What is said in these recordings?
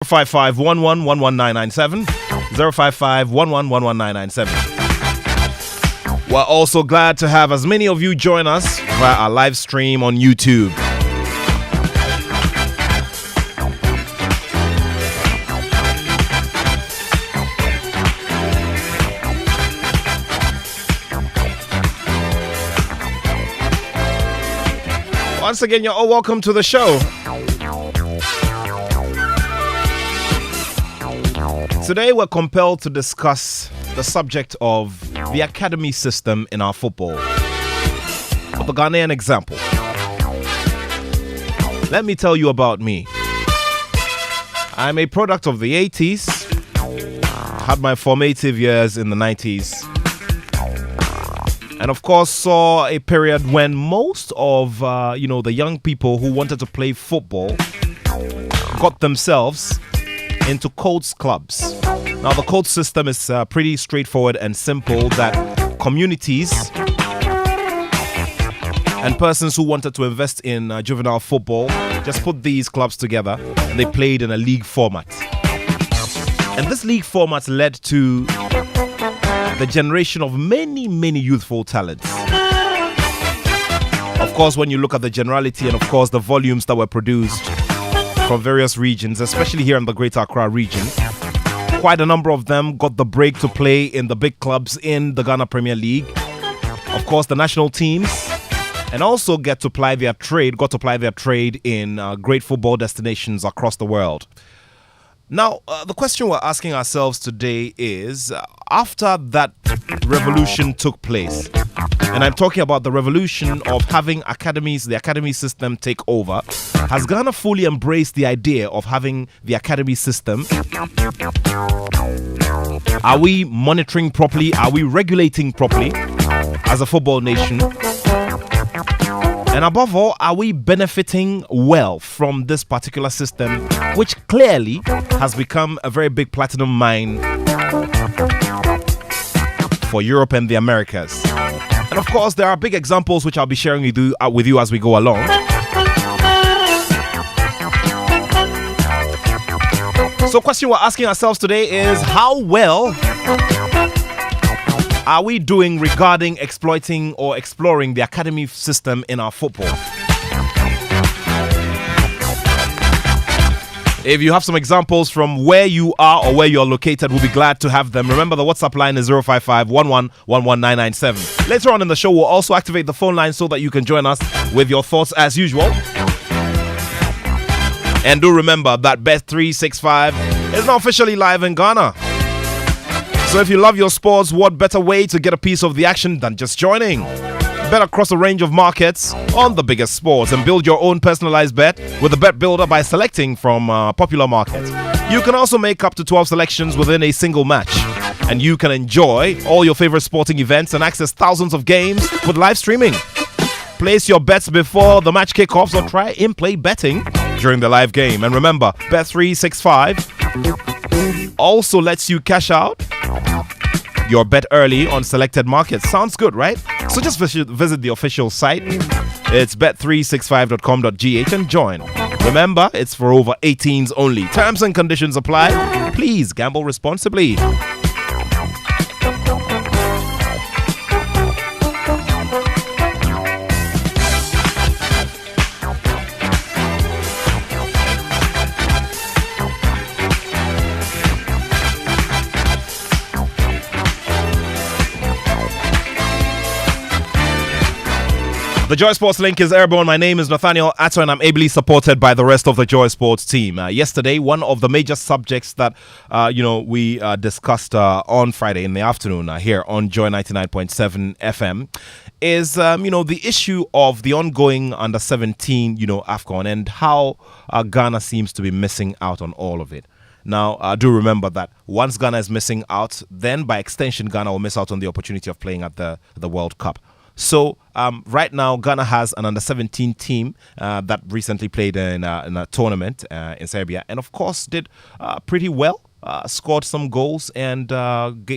055-11-11997. 055-11-11997. We're also glad to have as many of you join us via our live stream on YouTube. Once again, you're all welcome to the show. Today, we're compelled to discuss the subject of the academy system in our football. With the Ghanaian example. Let me tell you about me. I'm a product of the 80s. Had my formative years in the 90s. And of course, saw a period when most of, the young people who wanted to play football got themselves into coach clubs. Now, the coach system is pretty straightforward and simple, that communities and persons who wanted to invest in juvenile football just put these clubs together and they played in a league format. And this league format led to the generation of many, many youthful talents. Of course, when you look at the generality and of course the volumes that were produced from various regions, especially here in the Greater Accra region, quite a number of them got the break to play in the big clubs in the Ghana Premier League. Of course, the national teams, and also got to ply their trade in great football destinations across the world. Now, the question we're asking ourselves today is, after that revolution took place, and I'm talking about the revolution of having academies, the academy system take over, has Ghana fully embraced the idea of having the academy system? Are we monitoring properly? Are we regulating properly as a football nation? And above all, are we benefiting well from this particular system, which clearly has become a very big platinum mine for Europe and the Americas? And of course, there are big examples which I'll be sharing with you as we go along. So the question we're asking ourselves today is, how well are we doing regarding exploiting or exploring the academy system in our football? If you have some examples from where you are or where you're located, we'll be glad to have them. Remember, the WhatsApp line is 055-11-11997. Later on in the show, we'll also activate the phone line so that you can join us with your thoughts as usual. And do remember that Bet365 is now officially live in Ghana. So if you love your sports, what better way to get a piece of the action than just joining? Bet across a range of markets on the biggest sports and build your own personalized bet with the Bet Builder by selecting from popular markets. You can also make up to 12 selections within a single match. And you can enjoy all your favorite sporting events and access thousands of games with live streaming. Place your bets before the match kickoffs or try in-play betting during the live game. And remember, Bet365 also lets you cash out your bet early on selected markets. Sounds good, right? So just visit the official site. It's bet365.com.gh and join. Remember, it's for over 18s only. Terms and conditions apply. Please gamble responsibly. The Joy Sports link is airborne. My name is Nathaniel Attoh, and I'm ably supported by the rest of the Joy Sports team. Yesterday, one of the major subjects that we discussed on Friday in the afternoon here on Joy 99.7 FM is the issue of the ongoing under-17 AFCON and how Ghana seems to be missing out on all of it. Now, do remember that once Ghana is missing out, then by extension Ghana will miss out on the opportunity of playing at the World Cup. So right now, Ghana has an under-17 team that recently played in a tournament in Serbia and, of course, did pretty well scored some goals and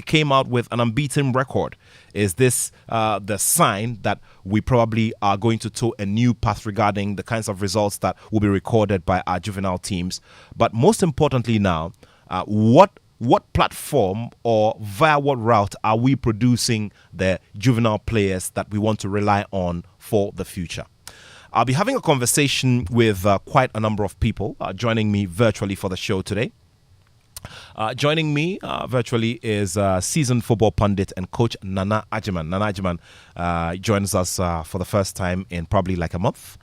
came out with an unbeaten record. Is this the sign that we probably are going to toe a new path regarding the kinds of results that will be recorded by our juvenile teams? But most importantly now, what platform or via what route are we producing the juvenile players that we want to rely on for the future? I'll be having a conversation with quite a number of people joining me virtually for the show today. Joining me virtually is seasoned football pundit and coach Nana Ajiman. Nana Ajiman joins us for the first time in probably like a month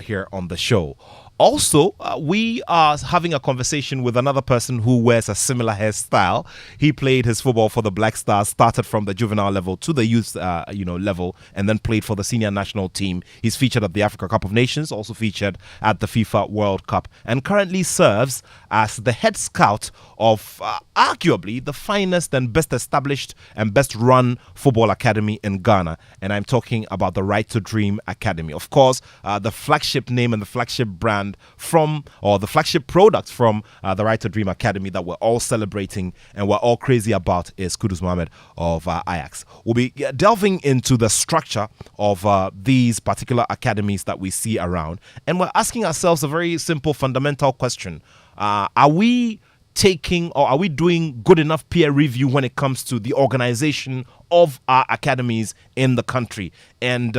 here on the show. Also, we are having a conversation with another person who wears a similar hairstyle. He played his football for the Black Stars, started from the juvenile level to the youth level, and then played for the senior national team. He's featured at the Africa Cup of Nations, also featured at the FIFA World Cup, and currently serves as the head scout of arguably the finest and best established and best run football academy in Ghana. And I'm talking about the Right to Dream Academy. Of course, the flagship name and the flagship brand the flagship product from the Right to Dream Academy that we're all celebrating and we're all crazy about is Kudus Mohammed of Ajax. We'll be delving into the structure of these particular academies that we see around, and we're asking ourselves a very simple fundamental question. Are we doing good enough peer review when it comes to the organization of our academies in the country? And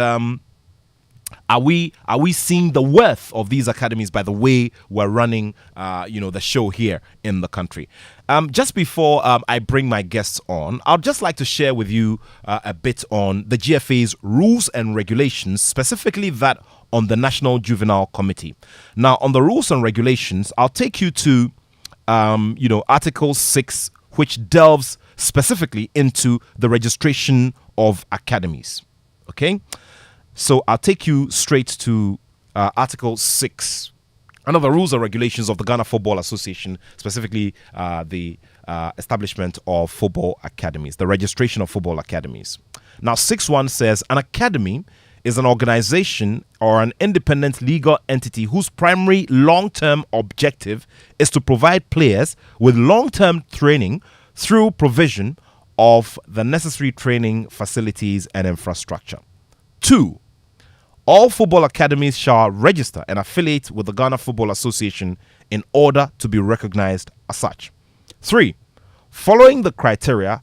are we seeing the worth of these academies by the way we're running the show here in the country? Just before I bring my guests on, I'd just like to share with you a bit on the GFA's rules and regulations, specifically that on the National Juvenile Committee. Now, on the rules and regulations, I'll take you to Article 6, which delves specifically into the registration of academies. Okay? So I'll take you straight to Article 6. Under the rules and regulations of the Ghana Football Association, specifically the establishment of football academies, the registration of football academies. Now, 6.1 says an academy is an organization or an independent legal entity whose primary long-term objective is to provide players with long-term training through provision of the necessary training facilities and infrastructure. 2. All football academies shall register and affiliate with the Ghana Football Association in order to be recognized as such. 3. Following the criteria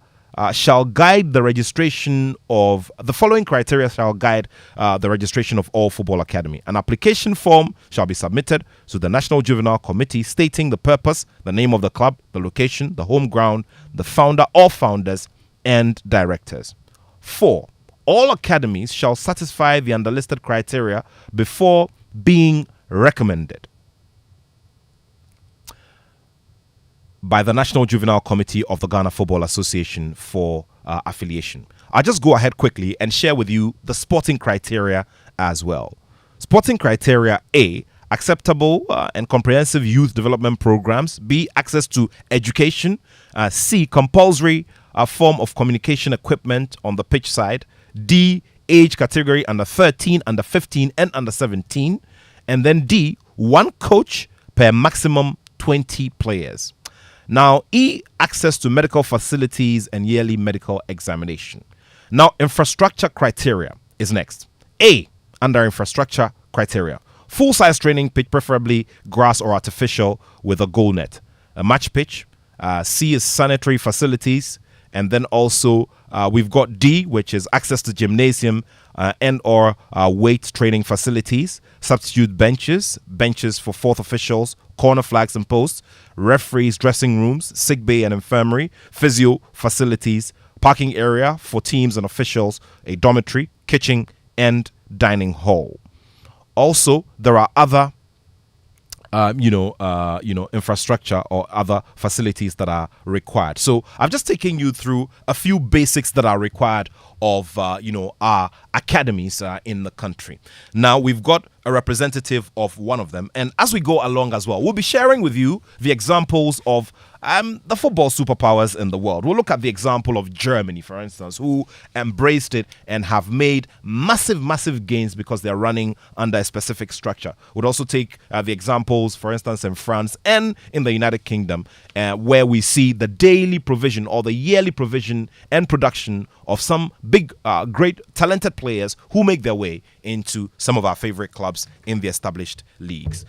shall guide the registration of the following criteria shall guide the registration of all football academy. An application form shall be submitted to the National Juvenile Committee stating the purpose, the name of the club, the location, the home ground, the founder or founders, and directors. 4. All academies shall satisfy the underlisted criteria before being recommended by the National Juvenile Committee of the Ghana Football Association for affiliation. I'll just go ahead quickly and share with you the sporting criteria as well. Sporting criteria: A, acceptable and comprehensive youth development programs. B, access to education. C, compulsory form of communication equipment on the pitch side. D, age category under 13, under 15, and under 17. And then D, one coach per maximum 20 players. Now, E, access to medical facilities and yearly medical examination. Now, infrastructure criteria is next. A, under infrastructure criteria, full-size training pitch, preferably grass or artificial with a goal net. A match pitch. C is sanitary facilities. And then also we've got D, which is access to gymnasium and or weight training facilities, substitute benches for fourth officials, corner flags and posts, referees, dressing rooms, sick bay and infirmary, physio facilities, parking area for teams and officials, a dormitory, kitchen, and dining hall. Also, there are other infrastructure or other facilities that are required. So I've just taken you through a few basics that are required of, our academies in the country. Now we've got a representative of one of them. And as we go along as well, we'll be sharing with you the examples of the football superpowers in the world. We'll look at the example of Germany, for instance, who embraced it and have made massive gains because they're running under a specific structure. We'll also take the examples, for instance, in France and in the United Kingdom, where we see the daily provision or the yearly provision and production of some big, great, talented players who make their way into some of our favorite clubs in the established leagues.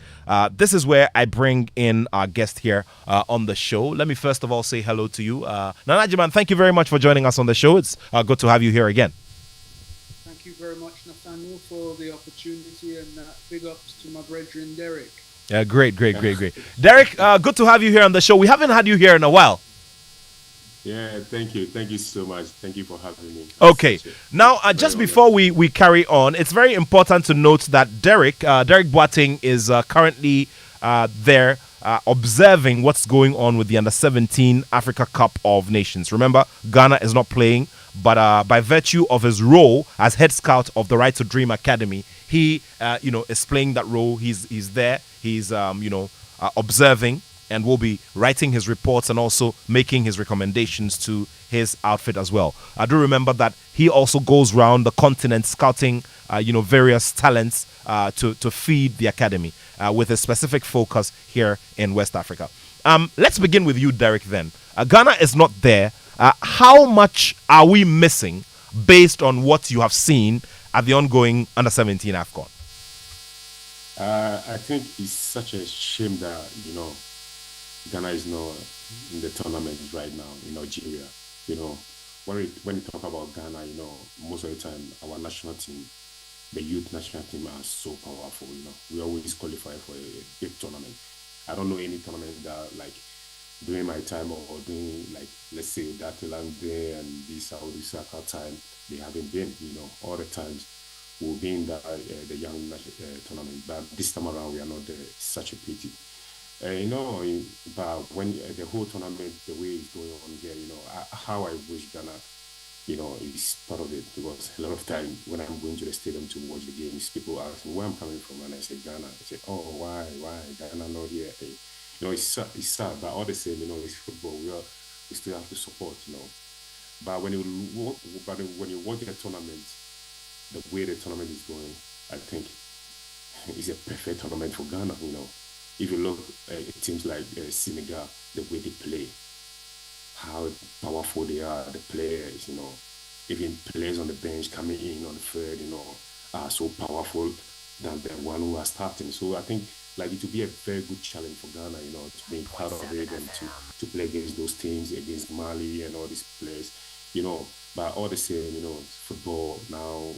This is where I bring in our guest here on the show. Let me first of all say hello to you. Nanajiman, thank you very much for joining us on the show. It's good to have you here again. Thank you very much, Nathaniel, for the opportunity, and big ups to my brethren, Derek. Yeah, great. Derek, good to have you here on the show. We haven't had you here in a while. Yeah, thank you. Thank you so much. Thank you for having me. Okay. Now, just before we carry on, it's very important to note that Derek Boateng is currently there observing what's going on with the Under-17 Africa Cup of Nations. Remember, Ghana is not playing, but by virtue of his role as head scout of the Right to Dream Academy, he is playing that role. He's there. He's observing, and will be writing his reports and also making his recommendations to his outfit as well. I do remember that he also goes around the continent scouting, various talents to feed the academy with a specific focus here in West Africa. Let's begin with you, Derek, then. Ghana is not there. How much are we missing based on what you have seen at the ongoing Under-17 AFCON? I think it's such a shame that, Ghana is not in the tournament right now in Nigeria. When you talk about Ghana, most of the time our national team, the youth national team, are so powerful. We always qualify for a big tournament. I don't know any tournament that, like, during my time or during, like, let's say that Day and this Saudi Soccer time, they haven't been. All the times we'll be in the young tournament, but this time around we are not there. It's such a pity. But when the whole tournament, the way it's going on here, how I wish Ghana, is part of it. Because a lot of time when I'm going to the stadium to watch the games, people ask me where I'm coming from, and I say Ghana. I say, oh, why Ghana not here? It's sad, but all the same, it's football. We still have to support, But when you watch the tournament, the way the tournament is going, I think it's a perfect tournament for Ghana, If you look at teams like Senegal, the way they play, how powerful they are, the players, even players on the bench coming in on the third, are so powerful than the one who are starting. So I think it will be a very good challenge for Ghana, to be part of it and to play against those teams, against Mali and all these players, But all the same, football now,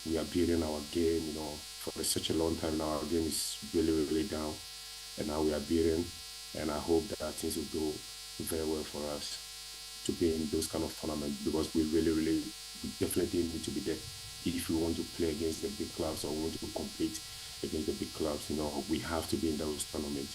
we are building our game, for such a long time now. Our game is really down. And now we are building, and I hope that things will go very well for us to be in those kind of tournaments, because we definitely need to be there. If we want to play against the big clubs or want to compete against the big clubs, we have to be in those tournaments.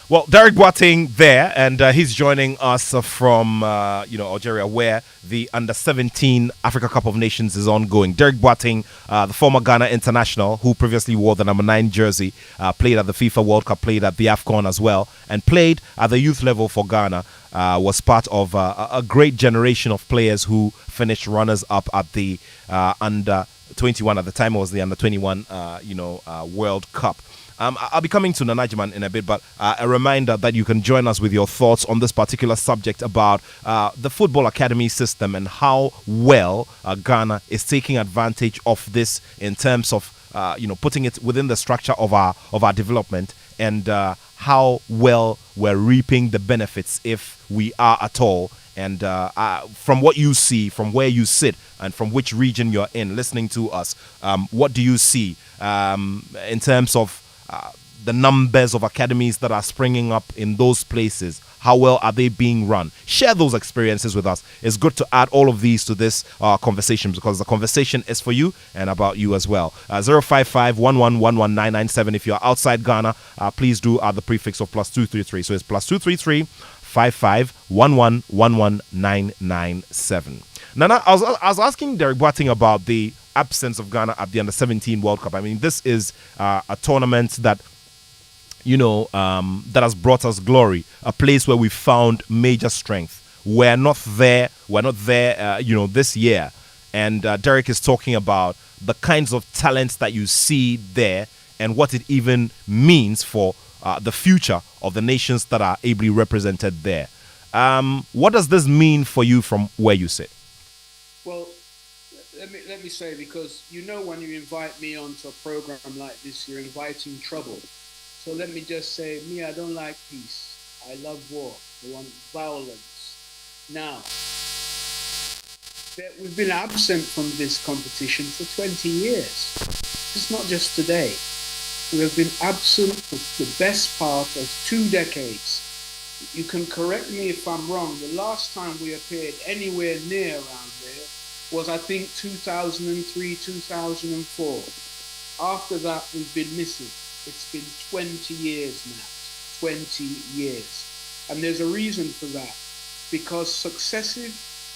Well, Derek Boateng there, and he's joining us from Algeria, where the Under-17 Africa Cup of Nations is ongoing. Derek Boateng, the former Ghana international, who previously wore the number 9 jersey, played at the FIFA World Cup, played at the AFCON as well, and played at the youth level for Ghana. Was part of a great generation of players who finished runners-up at the Under-21. At the time, it was the Under-21 World Cup. I'll be coming to Nanajiman in a bit, but a reminder that you can join us with your thoughts on this particular subject about the football academy system and how well Ghana is taking advantage of this in terms of putting it within the structure of our development, and how well we're reaping the benefits if we are at all. And from what you see, from where you sit, and from which region you're in, listening to us, what do you see in terms of the numbers of academies that are springing up in those places? How well are they being run? Share those experiences with us. It's good to add all of these to this conversation, because the conversation is for you and about you as well. 055-1111-997. If you're outside Ghana, please do add the prefix of +233. So it's +233 55-1111-997. Nana, I was asking Derek Boateng about the absence of Ghana at the Under-17 World Cup. I mean, this is a tournament that that has brought us glory, a place where we found major strength. We're not there. This year. And Derek is talking about the kinds of talents that you see there and what it even means for the future of the nations that are ably represented there. What does this mean for you from where you sit? Well, let me say, because when you invite me onto a program like this, you're inviting trouble. So let me just say, I don't like peace. I love war. I want violence. Now, we've been absent from this competition for 20 years. It's not just today. We have been absent for the best part of 2 decades. You can correct me if I'm wrong. The last time we appeared anywhere near around there was, I think, 2003, 2004. After that, we've been missing. It's been 20 years now, 20 years. And there's a reason for that, because successive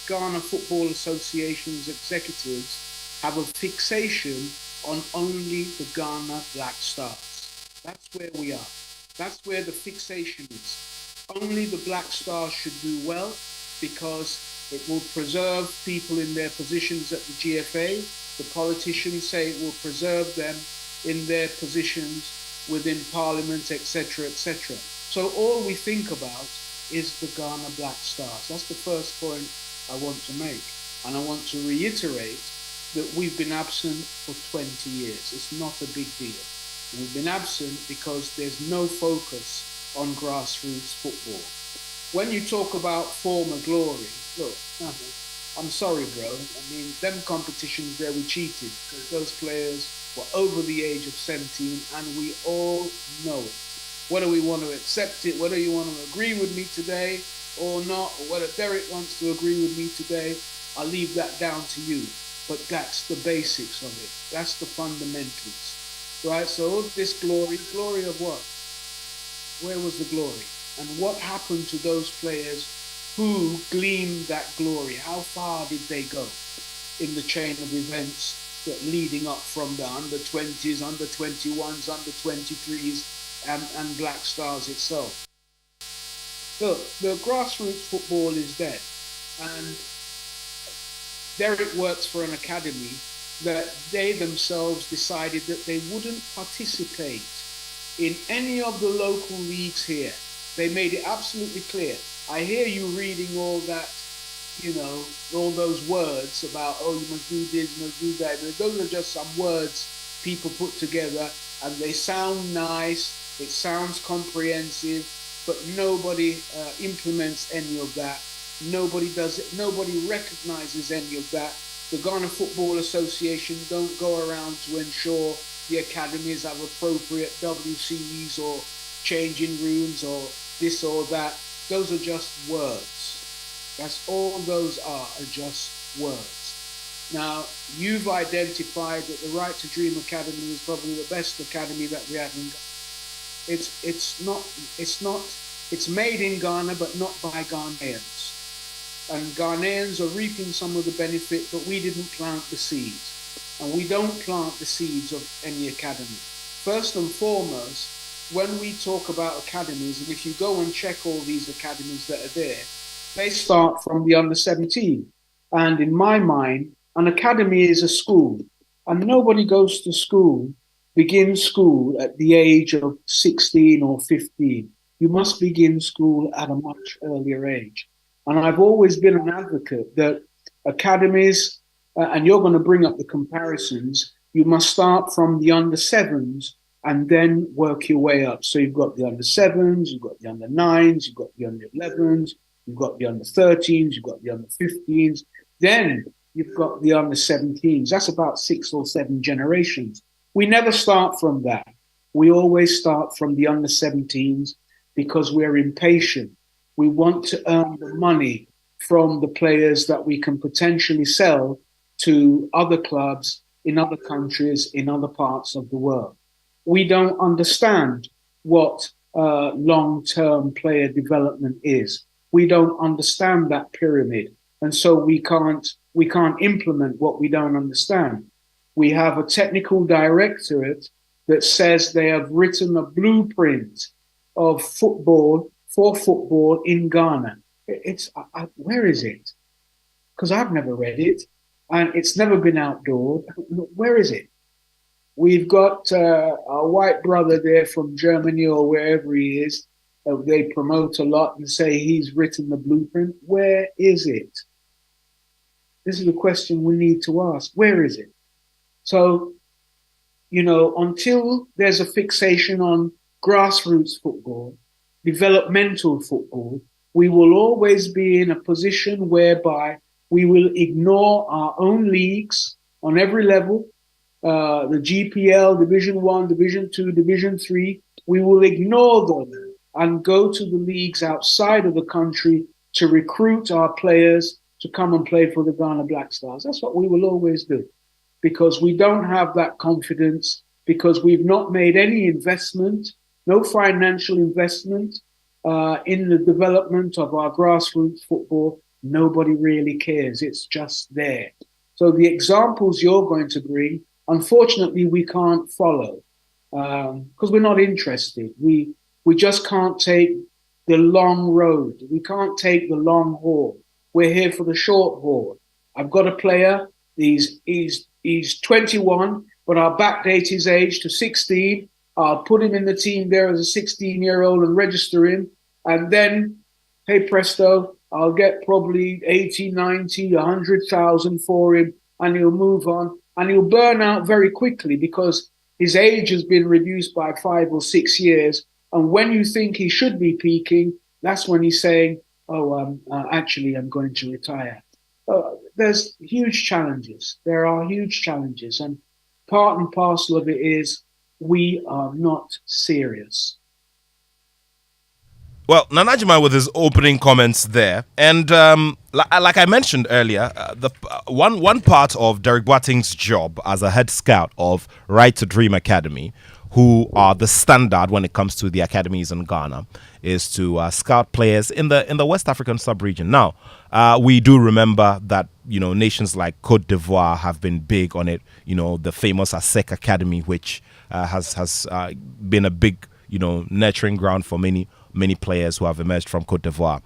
Ghana Football Association's executives have a fixation on only the Ghana Black Stars. That's where we are. That's where the fixation is. Only the Black Stars should do well, because it will preserve people in their positions at the GFA. The politicians say it will preserve them in their positions within Parliament, etc., etc. So all we think about is the Ghana Black Stars. That's the first point I want to make. And I want to reiterate that we've been absent for 20 years. It's not a big deal. We've been absent because there's no focus on grassroots football. When you talk about former glory, look, I'm sorry, bro. I mean, them competitions there, we cheated, because those players were over the age of 17, and we all know it. Whether we want to accept it, whether you want to agree with me today or not, or whether Derek wants to agree with me today, I'll leave that down to you. But that's the basics of it. That's the fundamentals. Right? So all this glory of what? Where was the glory? And what happened to those players who gleamed that glory? How far did they go in the chain of events that leading up from the under-20s, under-21s, under-23s, and Black Stars itself? Look, the grassroots football is dead. And Derek works for an academy that they themselves decided that they wouldn't participate in any of the local leagues here. They made it absolutely clear. I hear you reading all that, all those words about, oh, you must do this, you must do that. But those are just some words people put together, and they sound nice, it sounds comprehensive, but nobody implements any of that. Nobody does it. Nobody recognizes any of that. The Ghana Football Association don't go around to ensure the academies have appropriate WCs or changing rooms or this or that. Those are just words. That's all those are just words. Now, you've identified that the Right to Dream Academy is probably the best academy that we have in Ghana. It's made in Ghana, but not by Ghanaians. And Ghanaians are reaping some of the benefit, but we didn't plant the seeds. And we don't plant the seeds of any academy. First and foremost, when we talk about academies, and if you go and check all these academies that are there, they start from the under 17. And in my mind, an academy is a school. And nobody goes to school, begins school at the age of 16 or 15. You must begin school at a much earlier age. And I've always been an advocate that academies, and you're going to bring up the comparisons, you must start from the under 7s and then work your way up. So you've got the under 7s, you've got the under 9s, you've got the under 11s, you've got the under 13s, you've got the under 15s, then you've got the under 17s. That's about 6 or 7 generations. We never start from that. We always start from the under 17s because we're impatient. We want to earn the money from the players that we can potentially sell to other clubs in other countries, in other parts of the world. We don't understand what long-term player development is. We don't understand that pyramid. And so we can't implement what we don't understand. We have a technical directorate that says they have written a blueprint of football for football in Ghana. Where is it? Because I've never read it, and it's never been outdoored. Where is it? We've got our white brother there from Germany or wherever he is. They promote a lot and say he's written the blueprint. Where is it? This is the question we need to ask. Where is it? So, until there's a fixation on grassroots football, developmental football, we will always be in a position whereby we will ignore our own leagues on every level, the GPL, Division 1, Division 2, Division 3. We will ignore them and go to the leagues outside of the country to recruit our players to come and play for the Ghana Black Stars. That's what we will always do, because we don't have that confidence, because we've not made any investment, no financial investment in the development of our grassroots football. Nobody really cares. It's just there. So the examples you're going to bring, unfortunately, we can't follow because we're not interested. We just can't take the long road. We can't take the long haul. We're here for the short haul. I've got a player. He's 21, but I'll backdate his age to 16. I'll put him in the team there as a 16-year-old and register him. And then, hey presto, I'll get probably 80, 90, 100,000 for him, and he'll move on. And he'll burn out very quickly because his age has been reduced by 5 or 6 years. And when you think he should be peaking, that's when he's saying, actually, I'm going to retire. There's huge challenges. There are huge challenges. And part and parcel of it is we are not serious. Well, Nanajima with his opening comments there, and like I mentioned earlier, the one part of Derek Boateng's job as a head scout of Right to Dream Academy, who are the standard when it comes to the academies in Ghana, is to scout players in the West African sub-region. Now, we do remember that nations like Cote d'Ivoire have been big on it. The famous ASEC Academy, which has been a big nurturing ground for many players who have emerged from Cote d'Ivoire.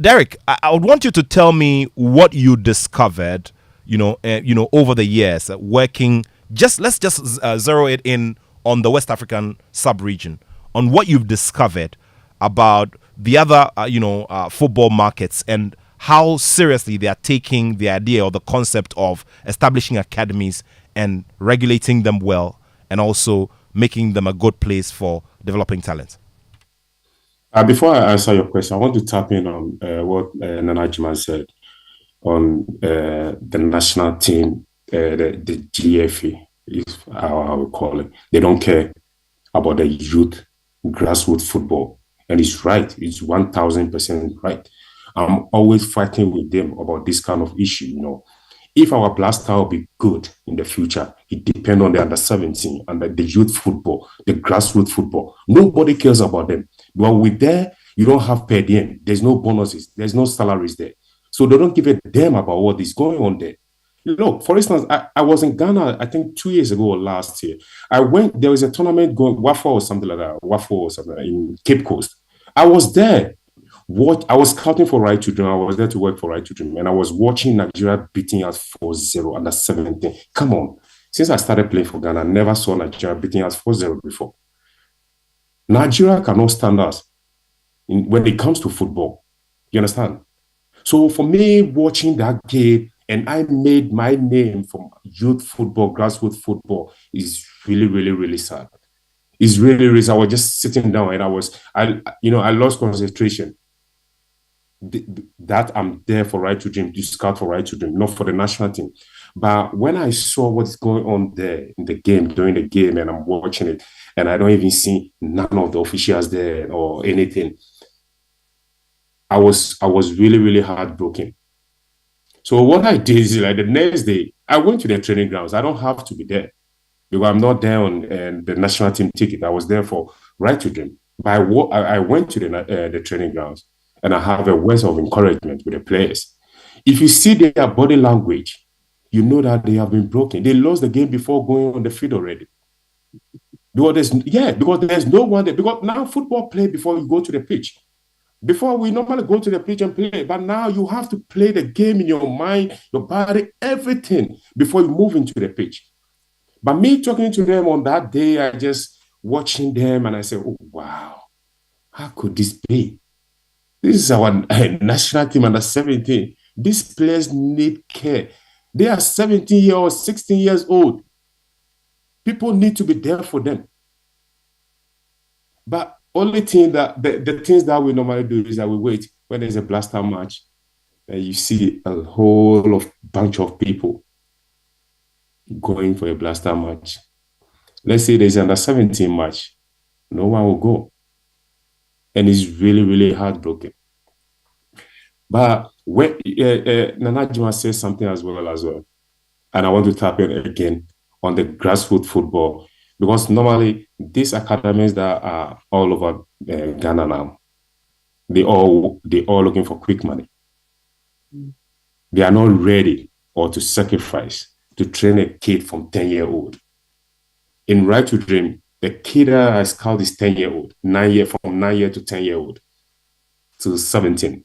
Derek, I would want you to tell me what you discovered, over the years working. Let's just zero it in on the West African sub-region, on what you've discovered about the other, football markets and how seriously they are taking the idea or the concept of establishing academies and regulating them well, and also making them a good place for developing talent. Before I answer your question, I want to tap in on what Nanajima said on the national team, the GFE, is how I would call it. They don't care about the youth grassroots football. And it's right. It's 1,000% right. I'm always fighting with them about this kind of issue, If our Black Star will be good in the future, it depends on the under-17 and the youth football, the grassroots football. Nobody cares about them. But with there, you don't have per diem. There's no bonuses. There's no salaries there. So they don't give a damn about what is going on there. For instance, I was in Ghana, I think 2 years ago or last year. There was a tournament going, WAFO or something like that, WAFO or something in Cape Coast. I was there. I was scouting for Right to Dream. I was there to work for Right to Dream. And I was watching Nigeria beating us 4-0 under 17. Come on. Since I started playing for Ghana, I never saw Nigeria beating us 4-0 before. Nigeria cannot stand us when it comes to football. You understand? So for me, watching that game, and I made my name from youth football, grassroots football, is really, really, really sad. It's really, really sad. I was just sitting down and I lost concentration. That I'm there for Right to Dream, to scout for Right to Dream, not for the national team. But when I saw what's going on there in the game, during the game, and I'm watching it, and I don't even see none of the officials there or anything, I was really, really heartbroken. So what I did is, like, the next day, I went to the training grounds. I don't have to be there because I'm not there on the national team ticket. I was there for Right to Dream. But I went to the training grounds, and I have a words of encouragement with the players. If you see their body language, you know that they have been broken. They lost the game before going on the field already. Because there's no one there. Because now football play before you go to the pitch. Before we normally go to the pitch and play, but now you have to play the game in your mind, your body, everything before you move into the pitch. But me talking to them on that day, I just watching them and I say, oh, wow, how could this be? This is our national team under 17. These players need care. They are 17 years old, 16 years old. People need to be there for them. But only thing that the things that we normally do is that we wait when there's a blaster match, and you see a whole of bunch of people going for a blaster match. Let's say there's an under 17 match, no one will go. And it's really, really heartbroken. But when Nana Juma says something as well, and I want to tap in again on the grassroots football, because normally these academies that are all over Ghana now, they all looking for quick money. They are not ready or to sacrifice to train a kid from 10-year-old. In Right to Dream, the kid that I scout is 10-year-old, from 9 year to 10-year-old to 17.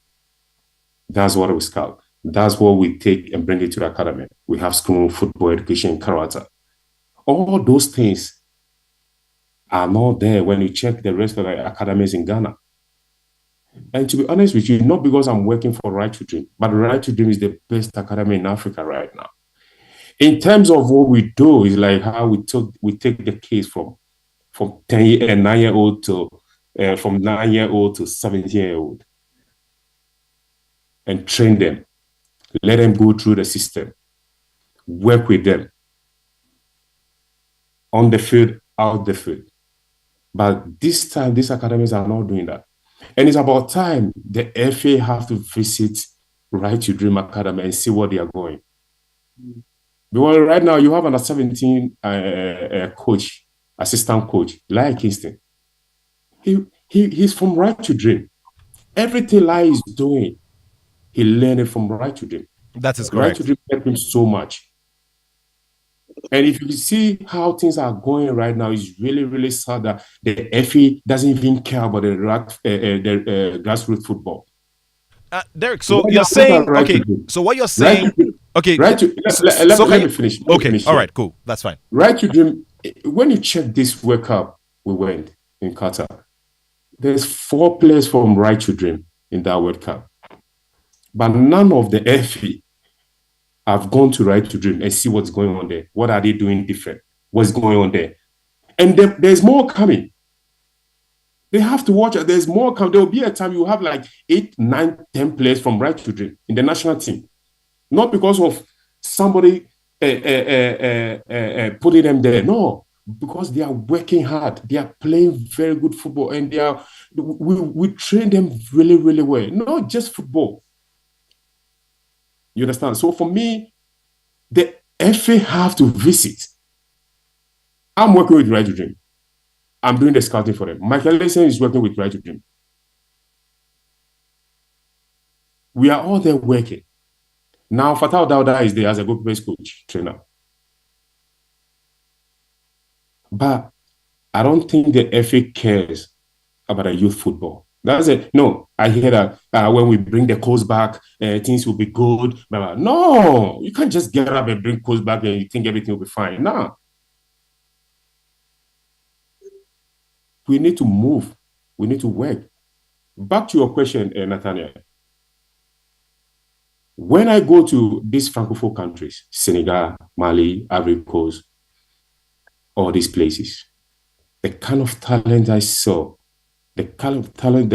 That's what we scout. That's what we take and bring it to the academy. We have school, football, education, character. All those things are not there when you check the rest of the academies in Ghana. And to be honest with you, not because I'm working for Right to Dream, but Right to Dream is the best academy in Africa right now. In terms of what we do, is like how we take the kids from 9-year-old to from 9-year-old to 17-year-old and train them, let them go through the system, work with them on the field, out the field. But this time, these academies are not doing that. And it's about time the FA have to visit Right to Dream Academy and see what they are going. Because right now you have an 17 coach, assistant coach, Lai Kingston. He's from Right to Dream. Everything Lai is doing, he learned it from Right to Dream. That is Right correct. to Dream helped him so much. And if you see how things are going right now, it's really, really sad that the FA doesn't even care about the grassroots football. Derek, so you're saying, okay, so what you're saying, okay, let me finish. Okay, all right, cool, that's fine. Right to Dream, when you check this World Cup we went in Qatar, there's 4 players from Right to Dream in that World Cup. But none of the FA have gone to Right to Dream and see what's going on there. What are they doing different? What's going on there? And there's more coming. They have to watch it. There's more coming. There will be a time you have like 8, 9, 10 players from Right to Dream in the national team. Not because of somebody putting them there. No, because they are working hard. They are playing very good football, and we train them really, really well. Not just football. You understand? So for me, the FA have to visit. I'm working with Right to Dream. I'm doing the scouting for them. Michael Lesen is working with Right to Dream. We are all there working. Now, Fatal Dauda is there as a goalkeeper coach, trainer. But I don't think the FA cares about a youth football. That's it. No, I hear that when we bring the coach back, things will be good. But no, you can't just get up and bring coach back and you think everything will be fine. No. We need to move. We need to work. Back to your question, Nathaniel. When I go to these Francophone countries, Senegal, Mali, Ivory Coast, all these places, the kind of talent I saw, the kind of talent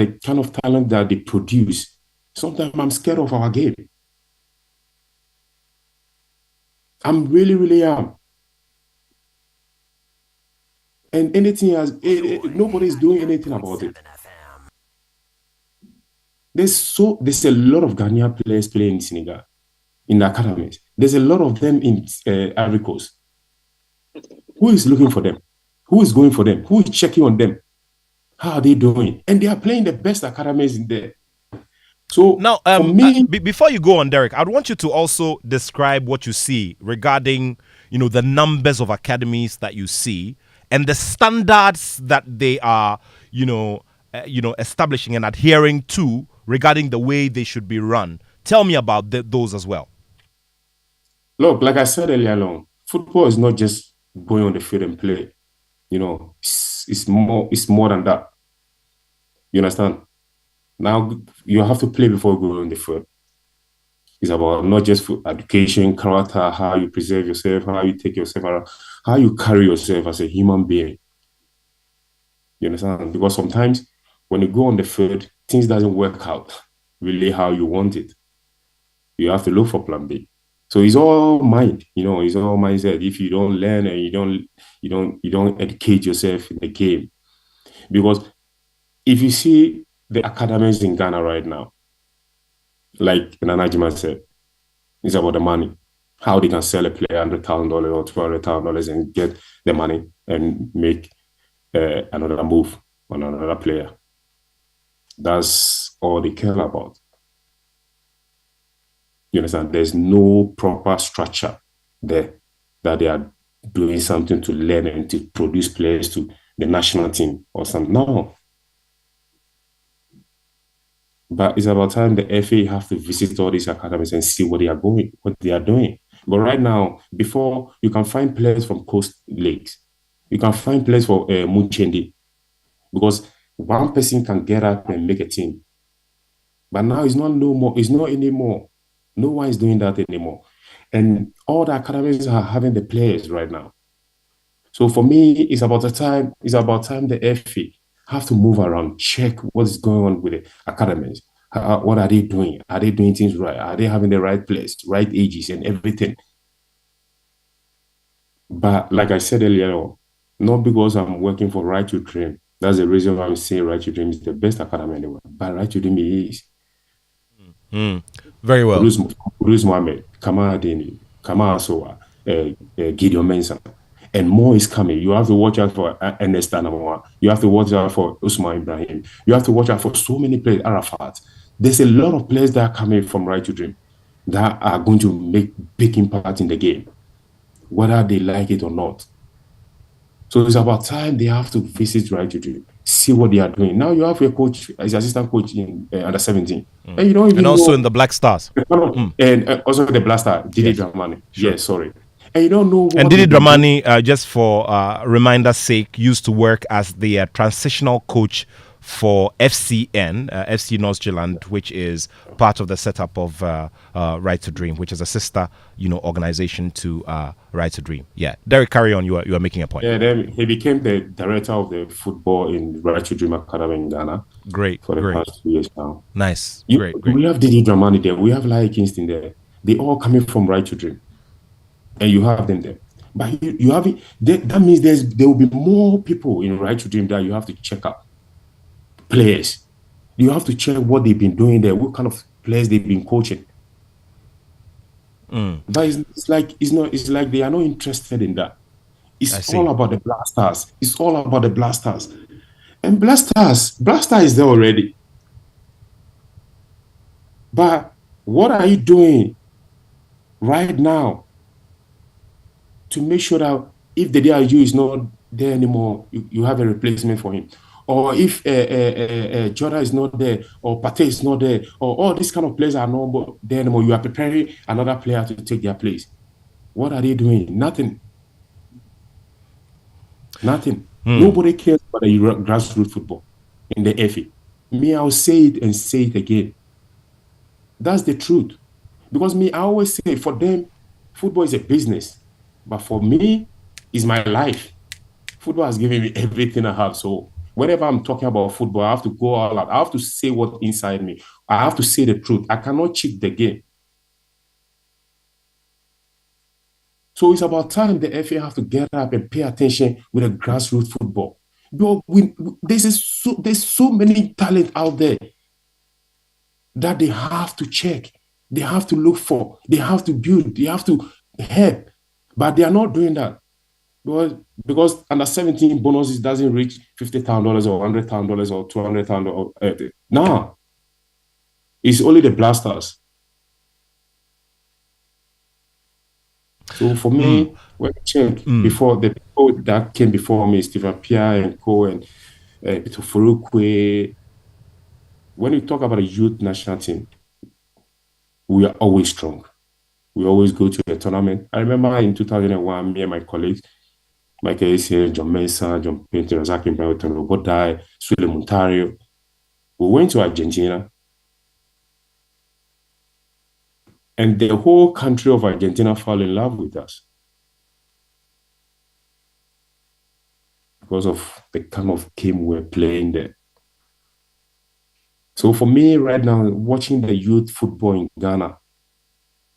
that they produce, sometimes I'm scared of our game. I'm really, really am. And nobody's doing anything about it. There's a lot of Ghanaian players playing in Senegal, in the academies. There's a lot of them in Ivory Coast. Who is looking for them? Who is going for them? Who is checking on them? How are they doing? And they are playing the best academies in there. So Now, for me, before you go on, Derek, I'd want you to also describe what you see regarding, the numbers of academies that you see and the standards that they are, establishing and adhering to regarding the way they should be run. Tell me about those as well. look, like I said earlier on, football is not just going on the field and play. It's more than that. You understand? Now you have to play before going on the field. It's about not just for education, character, how you preserve yourself, how you take yourself around, how you carry yourself as a human being. You understand? Because sometimes when you go on the field, things doesn't work out really how you want it. You have to look for plan B. So it's all mind, it's all mindset. If you don't learn and you don't educate yourself in the game. Because if you see the academies in Ghana right now, like Nana said, it's about the money. How they can sell a player $100,000 or $200,000 and get the money and make another move on another player. That's all they care about. You understand? There's no proper structure there that they are doing something to learn and to produce players to the national team or something. No. But it's about time the FA have to visit all these academies and see what they are doing. But right now, before you can find players from coast leagues, you can find players for Munchendi because one person can get up and make a team. But now it's not no more. It's not anymore. No one is doing that anymore. And all the academies are having the players right now. So for me, it's about time the FA have to move around, check what is going on with the academies. What are they doing? Are they doing things right? Are they having the right place, right ages, and everything? But like I said earlier on, not because I'm working for Right to Dream. That's the reason why I'm saying Right to Dream is the best academy in the world. But Right to Dream is Very well. Kudus Mohammed, Kamal Adeni, Kamal Asoa, Gideon Mensah, and more is coming. You have to watch out for Ernest Anamoa. You have to watch out for Usman Ibrahim. You have to watch out for so many players, Arafat. There's a lot of players that are coming from Right to Dream that are going to make big impact in the game, whether they like it or not. So it's about time they have to visit Right to Dream, see what they are doing. Now you have a coach, as assistant coach in under 17, and you don't even And also know, in the Black Stars. and also the blaster, Didi Yes. Dramani. Sure. Yes, sorry. And you don't know what And Didi they've been doing. Dramani, just for reminder's sake, used to work as the transitional coach for FCN, FC North Zealand, which is part of the setup of Right to Dream, which is a sister, organization to Right to Dream. Yeah, Derek, carry on. You are making a point. Yeah, then he became the director of the football in Right to Dream Academy in Ghana Great, for the great, past 2 years now. nice, You, great. we have Didi Dramani there. We have Lai Kingston there. They all coming from Right to Dream, and you have them there. But you have it. That means there will be more people in Right to Dream that you have to check out. Players, you have to check what they've been doing there, what kind of players they've been coaching. But it's like they are not interested in that. It's all about the blasters. It's all about the blasters. And blaster is there already. But what are you doing right now to make sure that if the DRU is not there anymore, you have a replacement for him? Or if Jordan is not there, or Pate is not there, or all these kind of players are not there anymore, you are preparing another player to take their place. What are they doing? Nothing. Nothing. Nobody cares about the grassroots football in the FA. Me, I'll say it and say it again. That's the truth. Because me, I always say for them, football is a business. But for me, it's my life. Football has given me everything I have. So whenever I'm talking about football, I have to go all out. I have to say what's inside me. I have to say the truth. I cannot cheat the game. So it's about time the FA have to get up and pay attention with the grassroots football. There's so many talent out there that they have to check, they have to look for, they have to build, they have to help. But they are not doing that. Because under 17 bonuses doesn't reach $50,000 or $100,000 or $200,000. No. It's only the Blasters. So for me, when I check before the people that came before me, Stephen Pierre and Co. and Furukwe, when you talk about a youth national team, we are always strong. We always go to a tournament. I remember in 2001, me and my colleagues, Michael Essien, John Mensah, John Painter, Razaki Mbelton, Robodai, Sule Montario. We went to Argentina. And the whole country of Argentina fell in love with us because of the kind of game we're playing there. So for me right now, watching the youth football in Ghana,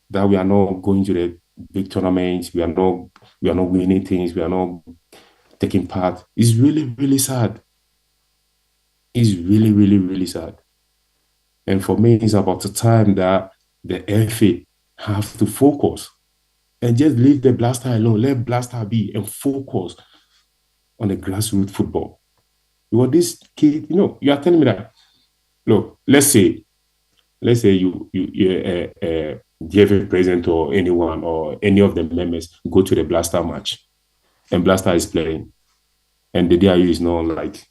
that we are not going to the big tournaments, we are not winning things, we are not taking part, is really, really sad. It's really, really, really sad. And for me, it's about the time that the FA have to focus and just leave the Blaster alone. Let Blaster be and focus on the grassroots football. Because this kid, you are telling me that, look, let's say you the FA president or anyone or any of the members go to the Blaster match and Blaster is playing and the DIU is not like,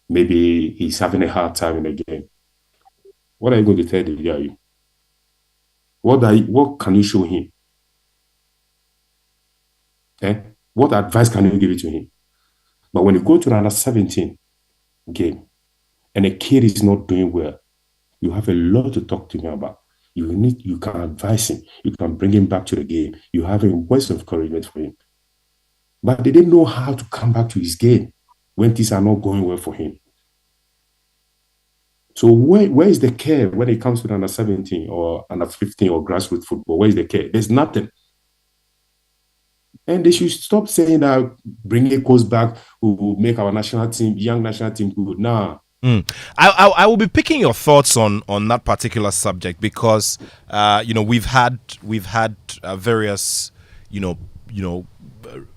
maybe he's having a hard time in the game. What are you going to tell the DIU? What can you show him? What advice can you give it to him? But when you go to the under 17 game and a kid is not doing well, you have a lot to talk to him about. You can advise him. You can bring him back to the game. You have a words of encouragement for him. But they didn't know how to come back to his game when things are not going well for him. So where is the care when it comes to the under 17 or under 15 or grassroots football? Where is the care? There's nothing. And they should stop saying that bringing coach back will make our national team, young national team, good. Nah. I will be picking your thoughts on that particular subject because we've had various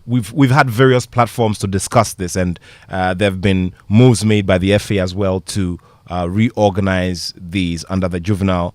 we've had various platforms to discuss this, and there have been moves made by the FA as well to reorganize these under the juvenile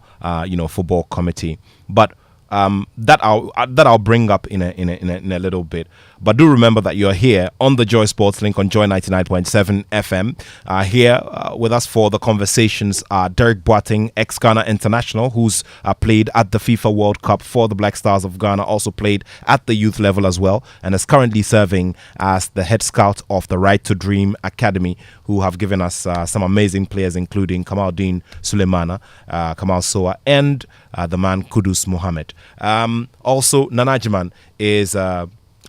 football committee. But that I'll bring up in a little bit. But do remember that you're here on the Joy Sports Link on Joy 99.7 FM. Here with us for the conversations are Derek Boateng, ex-Ghana international, who's played at the FIFA World Cup for the Black Stars of Ghana, also played at the youth level as well, and is currently serving as the head scout of the Right to Dream Academy, who have given us some amazing players, including Kamaldeen Sulemana, Kamal Soa, and the man Kudus Mohammed. Also, Nanajiman is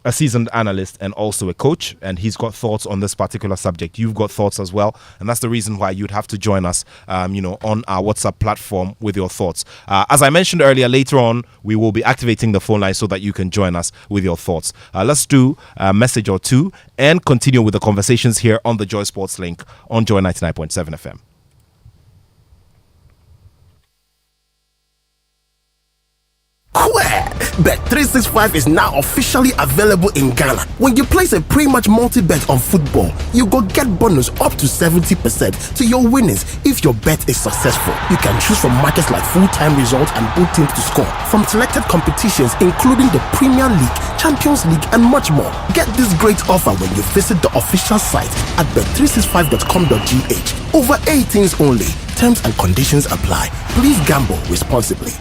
a seasoned analyst and also a coach, and he's got thoughts on this particular subject. You've got thoughts as well, and that's the reason why you'd have to join us on our WhatsApp platform with your thoughts. As I mentioned earlier, later on we will be activating the phone line so that you can join us with your thoughts. Let's do a message or two and continue with the conversations here on the Joy Sports Link on Joy 99.7 FM. Bet365 is now officially available in Ghana. When you place a pre-match multi-bet on football, you go get bonus up to 70% to your winnings if your bet is successful. You can choose from markets like full-time results and both teams to score, from selected competitions including the Premier League, Champions League, and much more. Get this great offer when you visit the official site at bet365.com.gh. Over 18s only. Terms and conditions apply. Please gamble responsibly.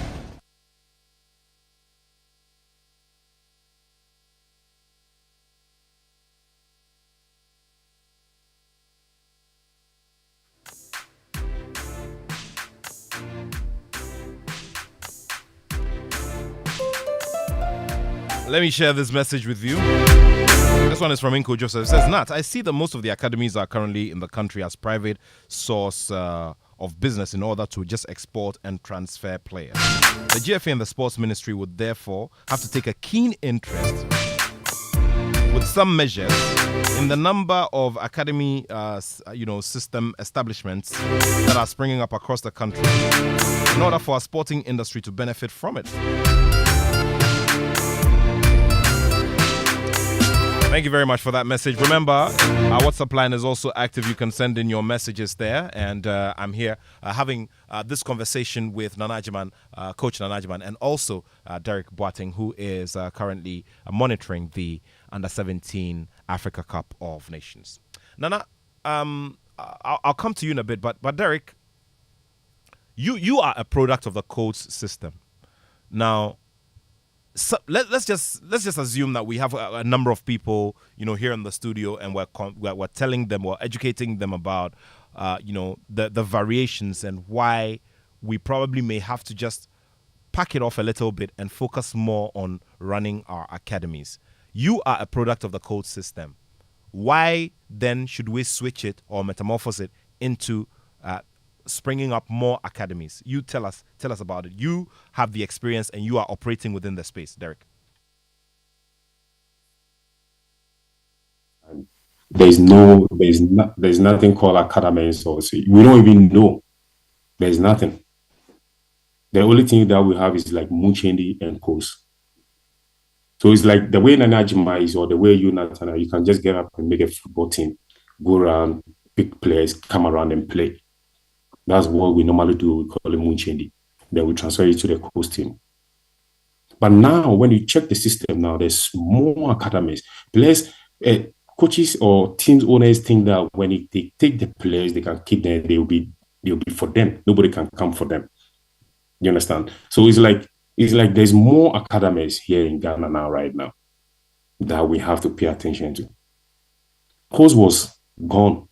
Let me share this message with you. This one is from Inko Joseph. It says, Nat, I see that most of the academies are currently in the country as private source of business in order to just export and transfer players. The GFA and the Sports Ministry would therefore have to take a keen interest with some measures in the number of academy system establishments that are springing up across the country in order for our sporting industry to benefit from it. Thank you very much for that message. Remember, our WhatsApp line is also active. You can send in your messages there. And I'm here having this conversation with Nanajiman, Coach Nanajiman, and also Derek Boateng, who is currently monitoring the Under-17 Africa Cup of Nations. Nana, I'll come to you in a bit, but Derek, you are a product of the coach system. Now, so let's just assume that we have a number of people, here in the studio, and we're telling them, we're educating them about, the variations and why we probably may have to just pack it off a little bit and focus more on running our academies. You are a product of the coach system. Why then should we switch it or metamorphose it into springing up more academies? You tell us about it. You have the experience and you are operating within the space, Derek. There's nothing called academies, or we don't even know. There's nothing. The only thing that we have is like Muchendi and Coast. So it's like the way Nanajima is, or the way you, Nathaniel, you can just get up and make a football team, go around, pick players, come around and play. That's what we normally do. We call it Muchendi. Then we transfer it to the Coast team. But now, when you check the system now, there's more academies. Players, coaches or teams owners think that when they take the players, they can keep them. They'll be for them. Nobody can come for them. You understand? So it's like there's more academies here in Ghana now, right now, that we have to pay attention to. Coast was gone.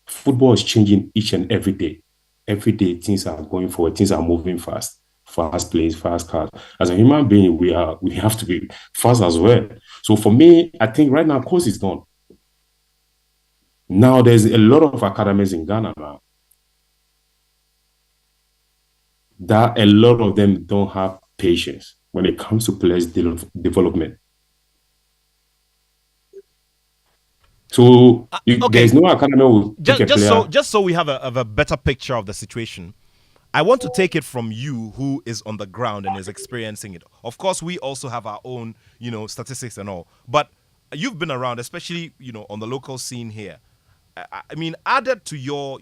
Football is changing each and every day. Every day, things are going forward. Things are moving fast. Fast plays, fast cards. As a human being, we have to be fast as well. So for me, I think right now, course is gone. Now there's a lot of academies in Ghana now. That a lot of them don't have patience when it comes to players' development. So okay. There's no academy. Just so we have a better picture of the situation, I want to take it from you, who is on the ground and is experiencing it. Of course, we also have our own, statistics and all. But you've been around, especially, on the local scene here. I mean, added to your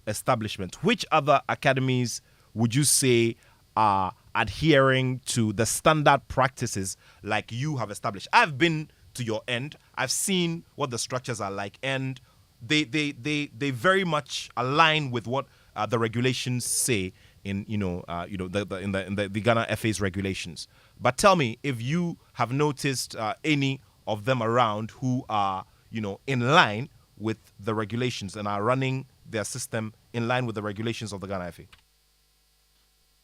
establishment, which other academies would you say are adhering to the standard practices like you have established? I've been to your end. I've seen what the structures are like, and they very much align with what the regulations say in the Ghana FA's regulations. But tell me if you have noticed any of them around who are in line with the regulations and are running their system in line with the regulations of the Ghana FA.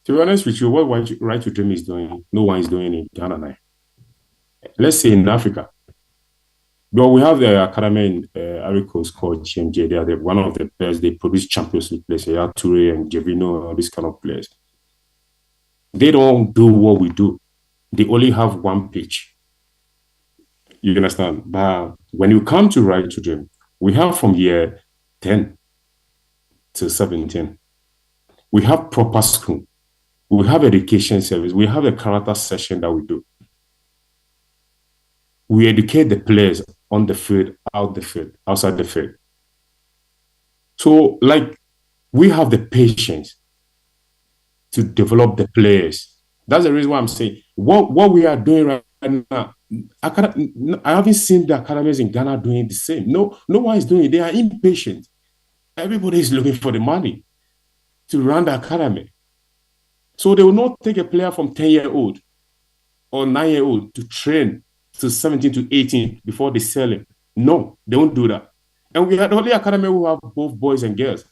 To be honest with you, what Right to Dream is doing, no one is doing in Ghana now. Let's say in Africa. But we have the academy in Ivory Coast called GMJ. They are one of the best. They produce Champions League players. Attoh and Javino and all these kind of players. They don't do what we do. They only have one pitch. You understand? But when you come to Right to Dream, we have from year 10 to 17. We have proper school. We have education service. We have a character session that we do. We educate the players on the field, out the field, outside the field. So, we have the patience to develop the players. That's the reason why I'm saying what we are doing right now. I haven't seen the academies in Ghana doing the same. No one is doing it. They are impatient. Everybody is looking for the money to run the academy. So they will not take a player from 10-year-old or 9-year-old to train to 17 to 18 before they sell him. No, they won't do that. And we had the only academy who have both boys and girls.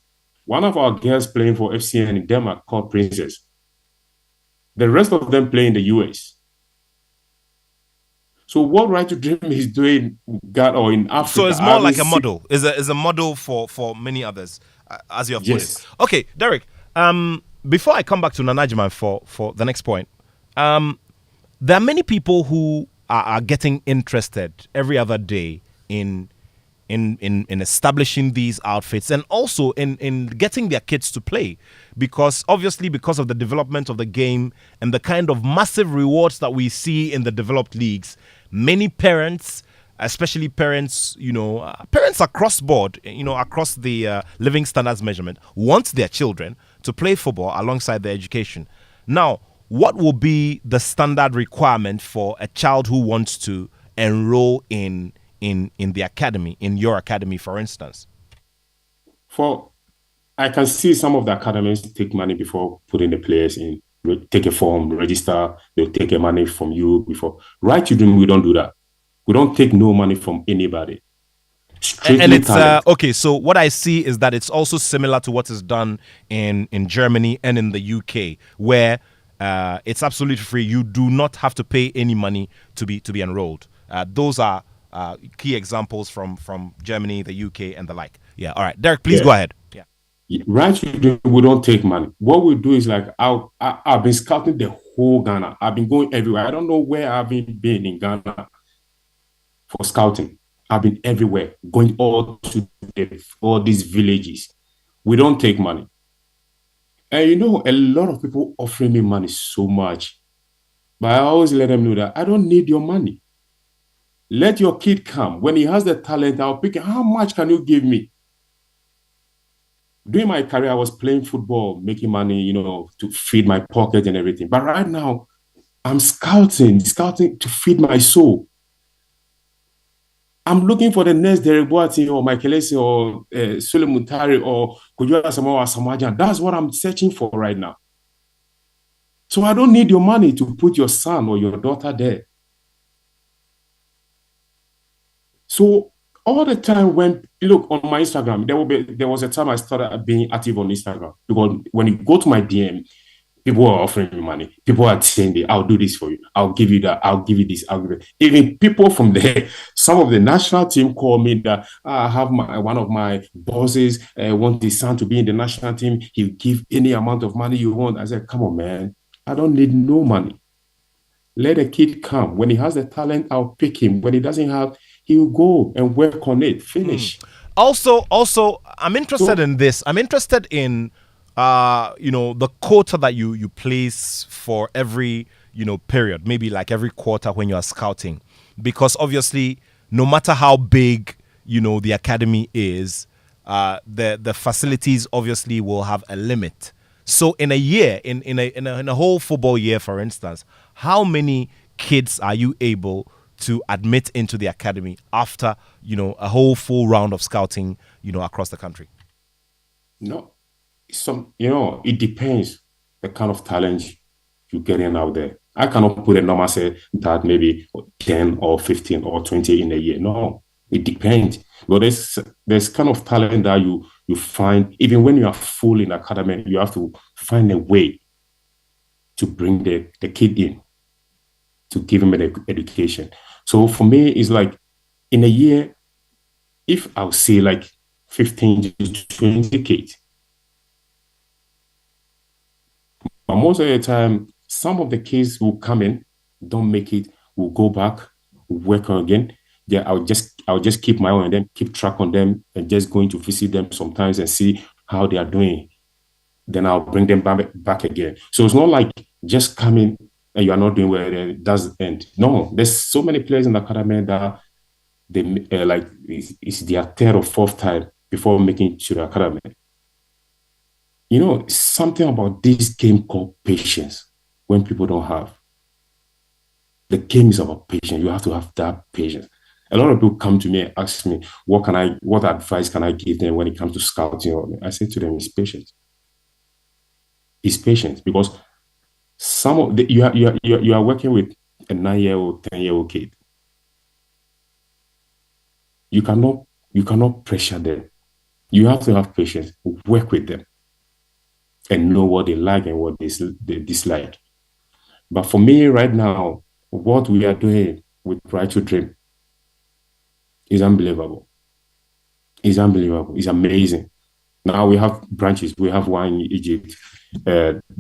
One of our girls playing for FCN in Denmark called Princess. The rest of them play in the US. So what Right to Dream is doing or in Africa... So it's more like a model. Is a model for many others, as you have put it. Okay, Derek, before I come back to Nanajiman for the next point, there are many people who are getting interested every other day in in establishing these outfits, and also in getting their kids to play, because obviously because of the development of the game and the kind of massive rewards that we see in the developed leagues, many parents, especially parents, parents across board, across the living standards measurement, want their children to play football alongside their education. Now, what will be the standard requirement for a child who wants to enroll in the academy, in your academy, for instance? I can see some of the academies take money before putting the players in. Take a form, register, they'll take a money from you before. Right Children, we don't do that. We don't take no money from anybody. And it's okay. So what I see is that it's also similar to what is done in Germany and in the UK, where it's absolutely free. You do not have to pay any money to be enrolled. Those are key examples from Germany, the UK, and the like. Yeah. All right, Derek, please go ahead. Yeah. Right, we don't take money. What we do is like I've been scouting the whole Ghana. I've been going everywhere. I don't know where I've been in Ghana for scouting. I've been everywhere, going all these villages. We don't take money. And a lot of people offering me money so much, but I always let them know that I don't need your money. Let your kid come. When he has the talent, I'll pick it. How much can you give me? During my career, I was playing football, making money, to feed my pocket and everything. But right now, I'm scouting to feed my soul. I'm looking for the next Derek Boateng or Michael Essien or Sule Muntari or Kujua Asamoah Samajan. That's what I'm searching for right now. So I don't need your money to put your son or your daughter there. So all the time when you look on my Instagram, there was a time I started being active on Instagram, because when you go to my DM, people are offering me money. People are saying, I'll do this for you. I'll give you that. I'll give you this. I'll give it. Even people from there, some of the national team call me that I have one of my bosses want his son to be in the national team. He'll give any amount of money you want. I said, come on, man. I don't need no money. Let a kid come. When he has the talent, I'll pick him. When he doesn't have, he'll go and work on it. Finish. Also, I'm interested in this. I'm interested in the quota that you place for every period, maybe like every quarter when you are scouting, because obviously no matter how big the academy is, the facilities obviously will have a limit. So in a year, in a whole football year, for instance, how many kids are you able to admit into the academy after a whole full round of scouting across the country? No. It depends the kind of talent you're getting out there. I cannot put a number, say that maybe 10 or 15 or 20 in a year. No, it depends. But there's kind of talent that you find, even when you are full in academy, you have to find a way to bring the kid in, to give him an education. So for me, it's like in a year, if I'll see like 15 to 20 kids, but most of the time, some of the kids will come in, don't make it, will go back, work on again. Yeah, I'll just keep my eye on them, keep track on them, and just going to visit them sometimes and see how they are doing. Then I'll bring them back again. So it's not like just coming and you are not doing well, it doesn't end. No, there's so many players in the academy that they it's their third or fourth time before making it to the academy. Something about this game called patience when people don't have. The game is about patience. You have to have that patience. A lot of people come to me and ask me, what advice can I give them when it comes to scouting? I say to them, it's patience. It's patience, because you are working with a 9-year-old, 10-year-old kid. You cannot pressure them. You have to have patience, work with them, and know what they like and what they dislike. But for me right now, what we are doing with Right to Dream is unbelievable. It's unbelievable. It's amazing. Now we have branches. We have one in Egypt,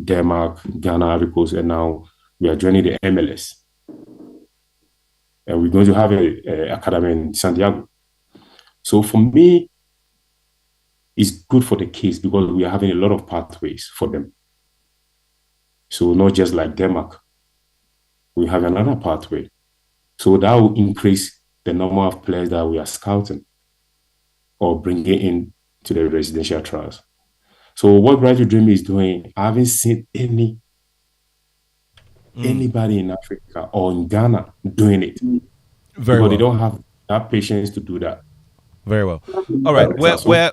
Denmark, Ghana, Ivory Coast, and now we are joining the MLS. And we're going to have an academy in Santiago. So for me, it's good for the kids because we are having a lot of pathways for them. So not just like Denmark, we have another pathway. So that will increase the number of players that we are scouting or bringing in to the residential trials. So what Bright to Dream is doing, I haven't seen anybody in Africa or in Ghana doing it Very because they well. don't have that patience to do that. Very well. All right. We're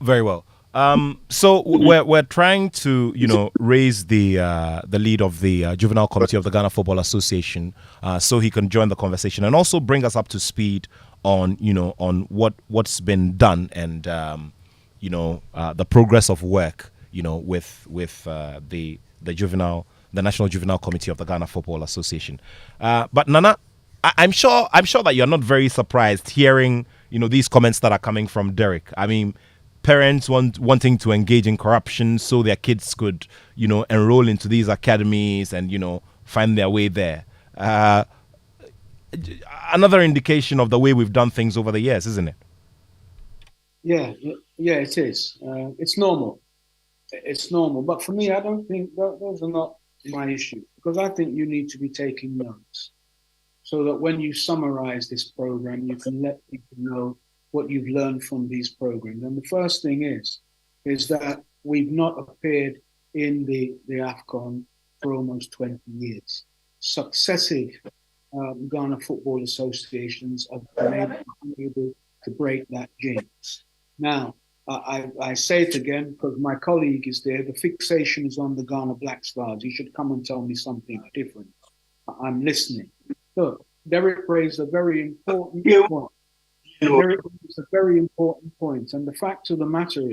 very well. So we're trying to raise the lead of the juvenile committee of the Ghana Football Association, so he can join the conversation and also bring us up to speed on on what's been done and the progress of work with the National Juvenile Committee of the Ghana Football Association. But Nana, I'm sure that you're not very surprised hearing these comments that are coming from Derek. I mean, parents wanting to engage in corruption so their kids could enroll into these academies and find their way there. Another indication of the way we've done things over the years, isn't it? Yeah, it is. It's normal. It's normal. But for me, I don't think those are not my issue, because I think you need to be taking notes so that when you summarize this program, you can let people know what you've learned from these programs. And the first thing is that we've not appeared in the AFCON for almost 20 years. Successive Ghana Football Associations have been able to break that jinx. Now, I say it again because my colleague is there. The fixation is on the Ghana Black Stars. He should come and tell me something different. I'm listening. Look, Derek raised a very important point. Derek raised a very important point. And the fact of the matter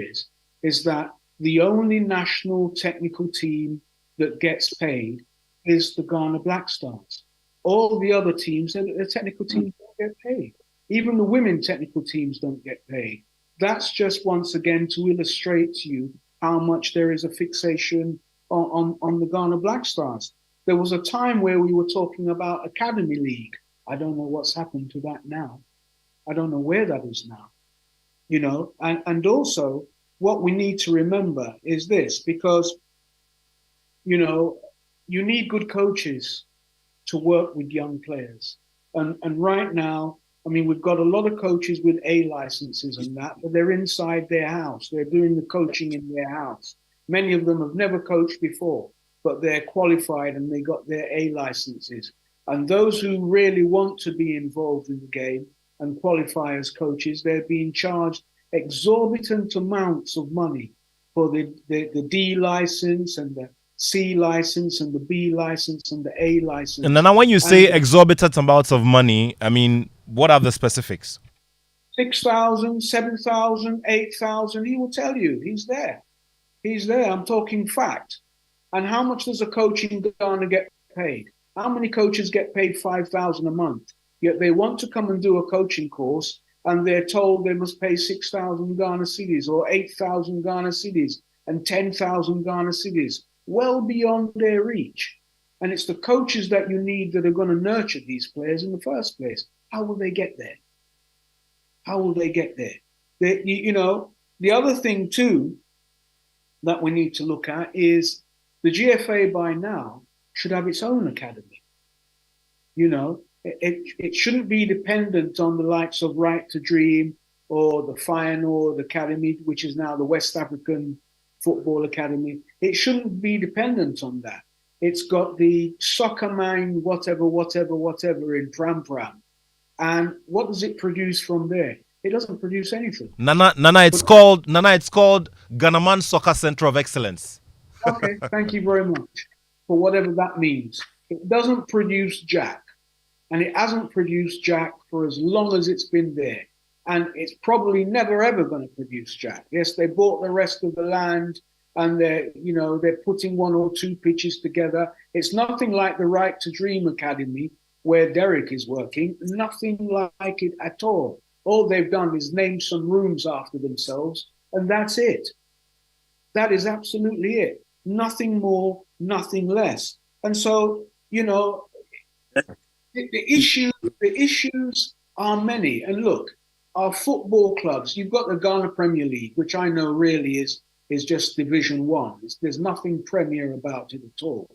is that the only national technical team that gets paid is the Ghana Black Stars. All the other teams, the technical teams don't get paid. Even the women technical teams don't get paid. That's just once again to illustrate to you how much there is a fixation on the Ghana Black Stars. There was a time where we were talking about Academy League. I don't know what's happened to that now. I don't know where that is now. And also what we need to remember is this, because, you need good coaches to work with young players. And right now, I mean, we've got a lot of coaches with A licenses and that, but they're inside their house. They're doing the coaching in their house. Many of them have never coached before, but they're qualified and they got their A licenses. And those who really want to be involved in the game and qualify as coaches, they're being charged exorbitant amounts of money for the D license and the C license and the B license and the A license. And then when you say exorbitant amounts of money, I mean, what are the specifics? 6,000, 7,000, 8,000. He will tell you. He's there. He's there. I'm talking fact. And how much does a coach in Ghana get paid? How many coaches get paid 5,000 a month? Yet they want to come and do a coaching course and they're told they must pay 6,000 Ghana cedis or 8,000 Ghana cedis and 10,000 Ghana cedis, well beyond their reach. And it's the coaches that you need that are going to nurture these players in the first place. How will they get there? How will they get there? The other thing too that we need to look at is the GFA by now should have its own academy. It shouldn't be dependent on the likes of Right to Dream or the Feyenoord Academy, which is now the West African Football Academy. It shouldn't be dependent on that. It's got the soccer mind, whatever in Pram Pram. And what does it produce from there? It doesn't produce anything. Nana, it's called Ghanaman Soccer Center of Excellence. Okay, thank you very much for whatever that means. It doesn't produce jack, and it hasn't produced jack for as long as it's been there. And it's probably never ever going to produce jack. Yes, they bought the rest of the land and they're putting one or two pitches together. It's nothing like the Right to Dream Academy where Derek is working, nothing like it at all. All they've done is name some rooms after themselves, and that's it. That is absolutely it. Nothing more, nothing less. And so, the issues are many. And look, our football clubs, you've got the Ghana Premier League, which I know really is just Division One. There's nothing premier about it at all.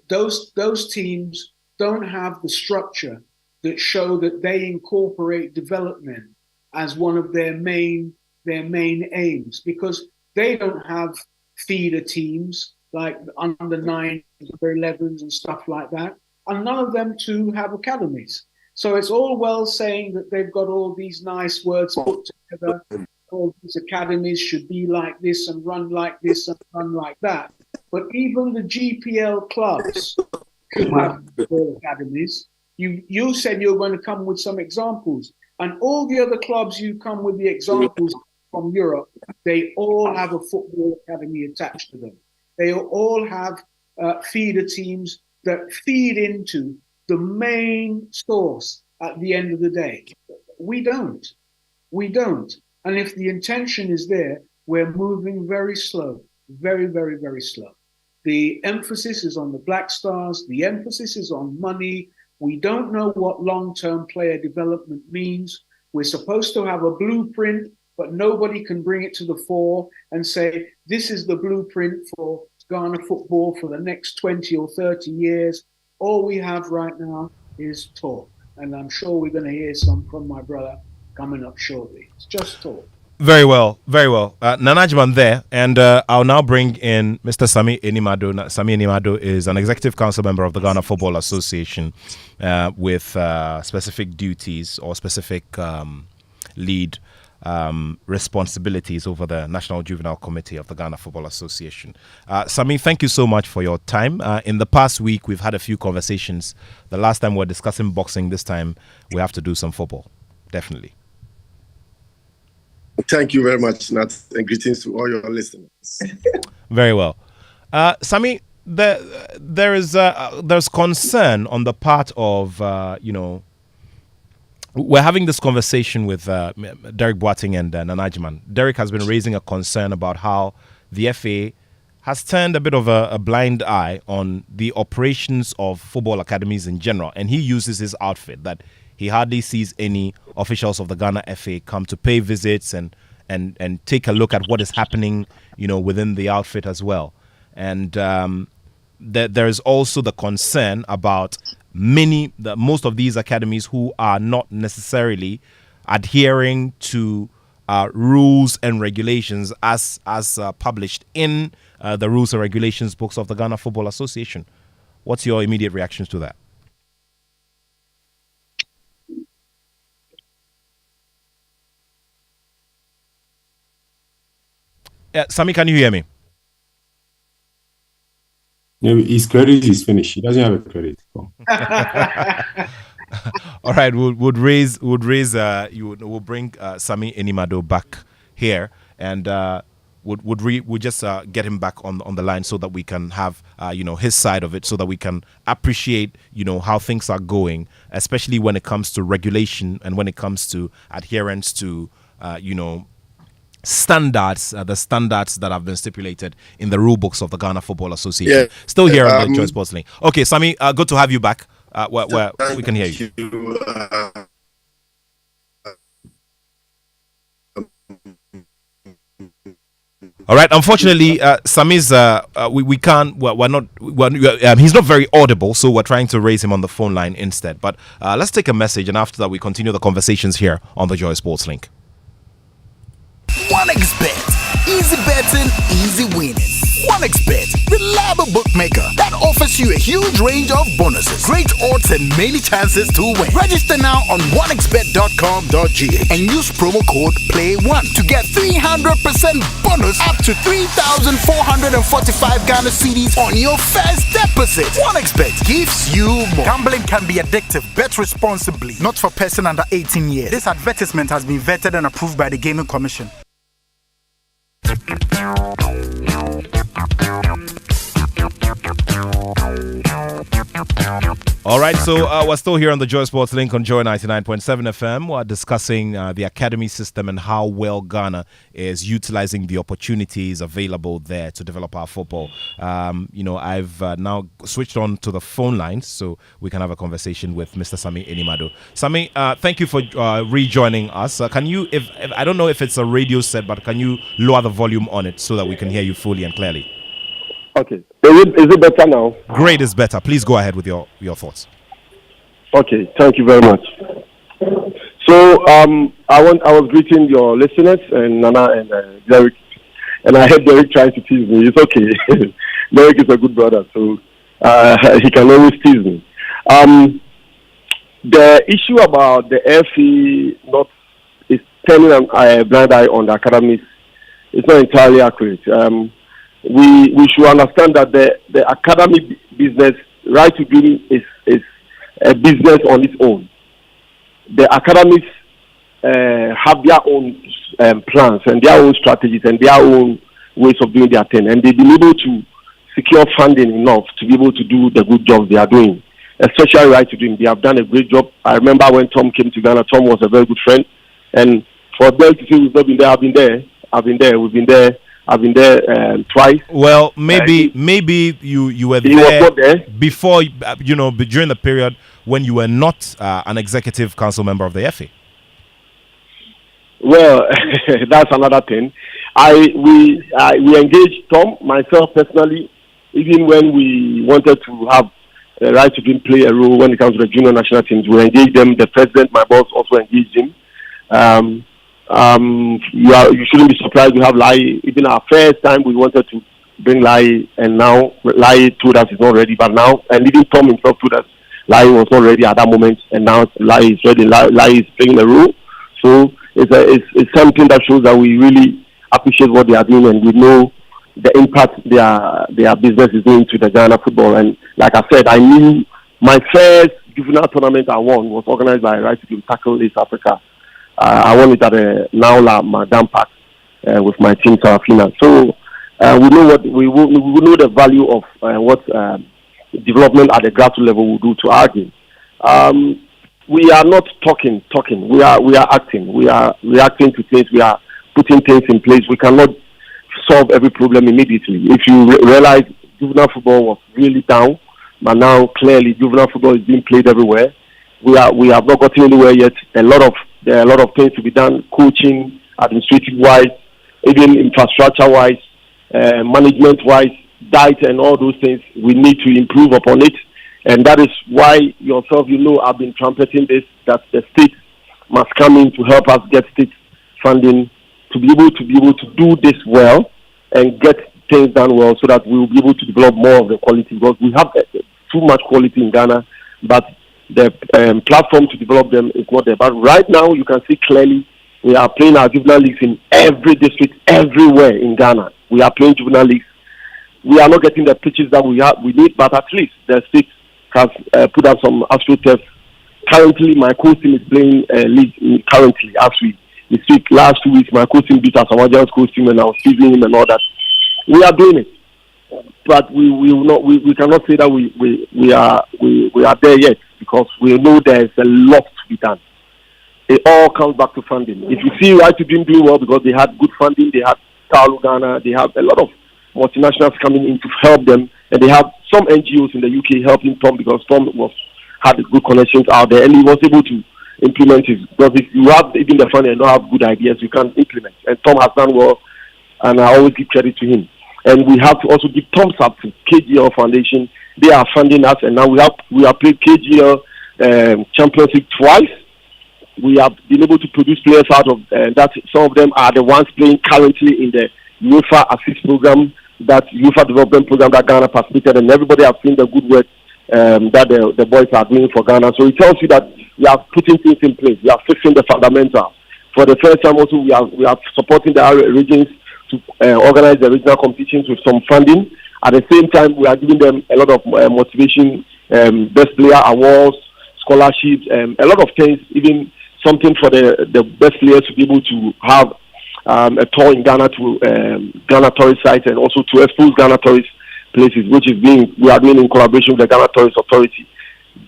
Those teams don't have the structure that show that they incorporate development as one of their main aims, because they don't have feeder teams like under 9s, under 11s and stuff like that. And none of them too have academies. So it's all well saying that they've got all these nice words put together. All these academies should be like this and run like this and run like that. But even the GPL clubs should have academies. You said you were going to come with some examples. And all the other clubs you come with the examples from Europe, they all have a football academy attached to them. They all have feeder teams that feed into the main source at the end of the day. We don't. And if the intention is there, we're moving very slow, very, very, very slow. The emphasis is on the Black Stars. The emphasis is on money. We don't know what long-term player development means. We're supposed to have a blueprint, but nobody can bring it to the fore and say, this is the blueprint for Ghana football for the next 20 or 30 years. All we have right now is talk. And I'm sure we're going to hear some from my brother coming up shortly. It's just talk. Very well, very well. Nanajman there, and I'll now bring in Mr. Sami Enimado. Sami Enimado is an executive council member of the Ghana Football Association with specific duties or specific lead responsibilities over the National Juvenile Committee of the Ghana Football Association. Sami, thank you so much for your time. In the past week, we've had a few conversations. The last time we were discussing boxing. This time, we have to do some football. Definitely. Thank you very much, Nat, and greetings to all your listeners. Very well. Sami, there's concern on the part of, we're having this conversation with Derek Boateng and Nanajman. Derek has been raising a concern about how the FA has turned a bit of a blind eye on the operations of football academies in general. And he uses his outfit that he hardly sees any officials of the Ghana FA come to pay visits and take a look at what is happening, within the outfit as well. And there is also the concern about most of these academies who are not necessarily adhering to rules and regulations as published in the rules and regulations books of the Ghana Football Association. What's your immediate reactions to that? Sami, can you hear me? Yeah, his credit is finished. He doesn't have a credit. All right, we'll bring Sami Enimado back here, and we'll just get him back on the line so that we can have his side of it, so that we can appreciate how things are going, especially when it comes to regulation and when it comes to adherence to standards, the standards that have been stipulated in the rule books of the Ghana Football Association. Yeah. Still here on the Joy Sports Link. Okay, Sami, good to have you back. Where we can hear you. All right. Unfortunately, Sami's we can't. He's not very audible, so we're trying to raise him on the phone line instead. But let's take a message, and after that, we continue the conversations here on the Joy Sports Link. 1xBet. Easy betting, easy winning. 1xBet, reliable bookmaker that offers you a huge range of bonuses, great odds, and many chances to win. Register now on 1xBet.com.gh and use promo code PLAY1 to get 300% bonus up to 3,445 Ghana cedis on your first deposit. 1xBet gives you more. Gambling can be addictive. Bet responsibly. Not for person under 18 years. This advertisement has been vetted and approved by the Gaming Commission. All right, so we're still here on the Joy Sports Link on Joy 99.7 FM. We're discussing the academy system and how well Ghana is utilizing the opportunities available there to develop our football. I've now switched on to the phone lines so we can have a conversation with Mr. Sami Enimado. Sami, thank you for rejoining us. Can you, if I don't know if it's a radio set, but can you lower the volume on it so that we can hear you fully and clearly? Okay. Is it better now? Great is better. Please go ahead with your thoughts. Okay. Thank you very much. So I was greeting your listeners and Nana and Derek, and I heard Derek trying to tease me. It's okay. Derek is a good brother, so he can always tease me. The issue about the FE not is turning a blind eye on the academies is not entirely accurate. We should understand that the academy business, right to dream, is a business on its own. The academies have their own plans and their own strategies and their own ways of doing their thing, and they've been able to secure funding enough to be able to do the good job they are doing, especially right to dream. They have done a great job. I remember when Tom came to Ghana, Tom was a very good friend, and for them to say we've not been there, I've been there. We've been there. I've been there twice. Well, maybe you were there, was not there before, during the period when you were not an executive council member of the FA. Well, that's another thing. We engaged Tom, myself personally, even when we wanted to have the right to dream play a role when it comes to the junior national teams. We engaged them. The president, my boss, also engaged him. You shouldn't be surprised we have Lai. Even our first time we wanted to bring Lai, and now Lai told us it's not ready. But now, and even Tom himself told us Lai was not ready at that moment, and now Lai is ready. Lai is playing the role. So it's something that shows that we really appreciate what they are doing, and we know the impact their business is doing to the Ghana football. And like I said, I knew my first juvenile tournament I won was organized by Right to Tackle East Africa. I won it at the Naula Madam Park with my team Sarafina. So we know we know the value of what development at the grassroots level will do to our game. We are not talking. We are acting. We are reacting to things. We are putting things in place. We cannot solve every problem immediately. If you realize juvenile football was really down, but now clearly juvenile football is being played everywhere. We have not gotten anywhere yet. There are a lot of things to be done, coaching, administrative-wise, even infrastructure-wise, management-wise, diet and all those things. We need to improve upon it. And that is why yourself, I've been trumpeting this, that the state must come in to help us get state funding to be able to do this well and get things done well so that we will be able to develop more of the quality, because we have too much quality in Ghana, but the platform to develop them is not there. But right now, you can see clearly we are playing our juvenile leagues in every district, everywhere in Ghana. We are playing juvenile leagues. We are not getting the pitches that we need, but at least the state has put up some AstroTurf. Currently, my coach team is playing league currently as we speak. Last 2 weeks, my coach team beat us, our coach team, and I was teasing him and all that. We are doing it, but we cannot say that we are there yet, because we know there is a lot to be done. It all comes back to funding. If you see Right to Dream doing well because they had good funding, they had Talu Ghana, they have a lot of multinationals coming in to help them, and they have some NGOs in the UK helping Tom, because Tom had good connections out there, and he was able to implement it. Because if you have even the funding and don't have good ideas, you can't implement. And Tom has done well, and I always give credit to him. And we have to also give thumbs up to KGL Foundation. They are funding us, and now we have played KGL Championship twice. We have been able to produce players out of that. Some of them are the ones playing currently in the UEFA Assist program, that UEFA development program that Ghana participated, and everybody has seen the good work that the boys are doing for Ghana. So it tells you that we are putting things in place. We are fixing the fundamentals. For the first time also, we are supporting the regions to organize the regional competitions with some funding. At the same time, we are giving them a lot of motivation, best player awards, scholarships, a lot of things, even something for the best players to be able to have a tour in Ghana to Ghana tourist sites, and also to expose Ghana tourist places, which is we are doing in collaboration with the Ghana Tourist Authority.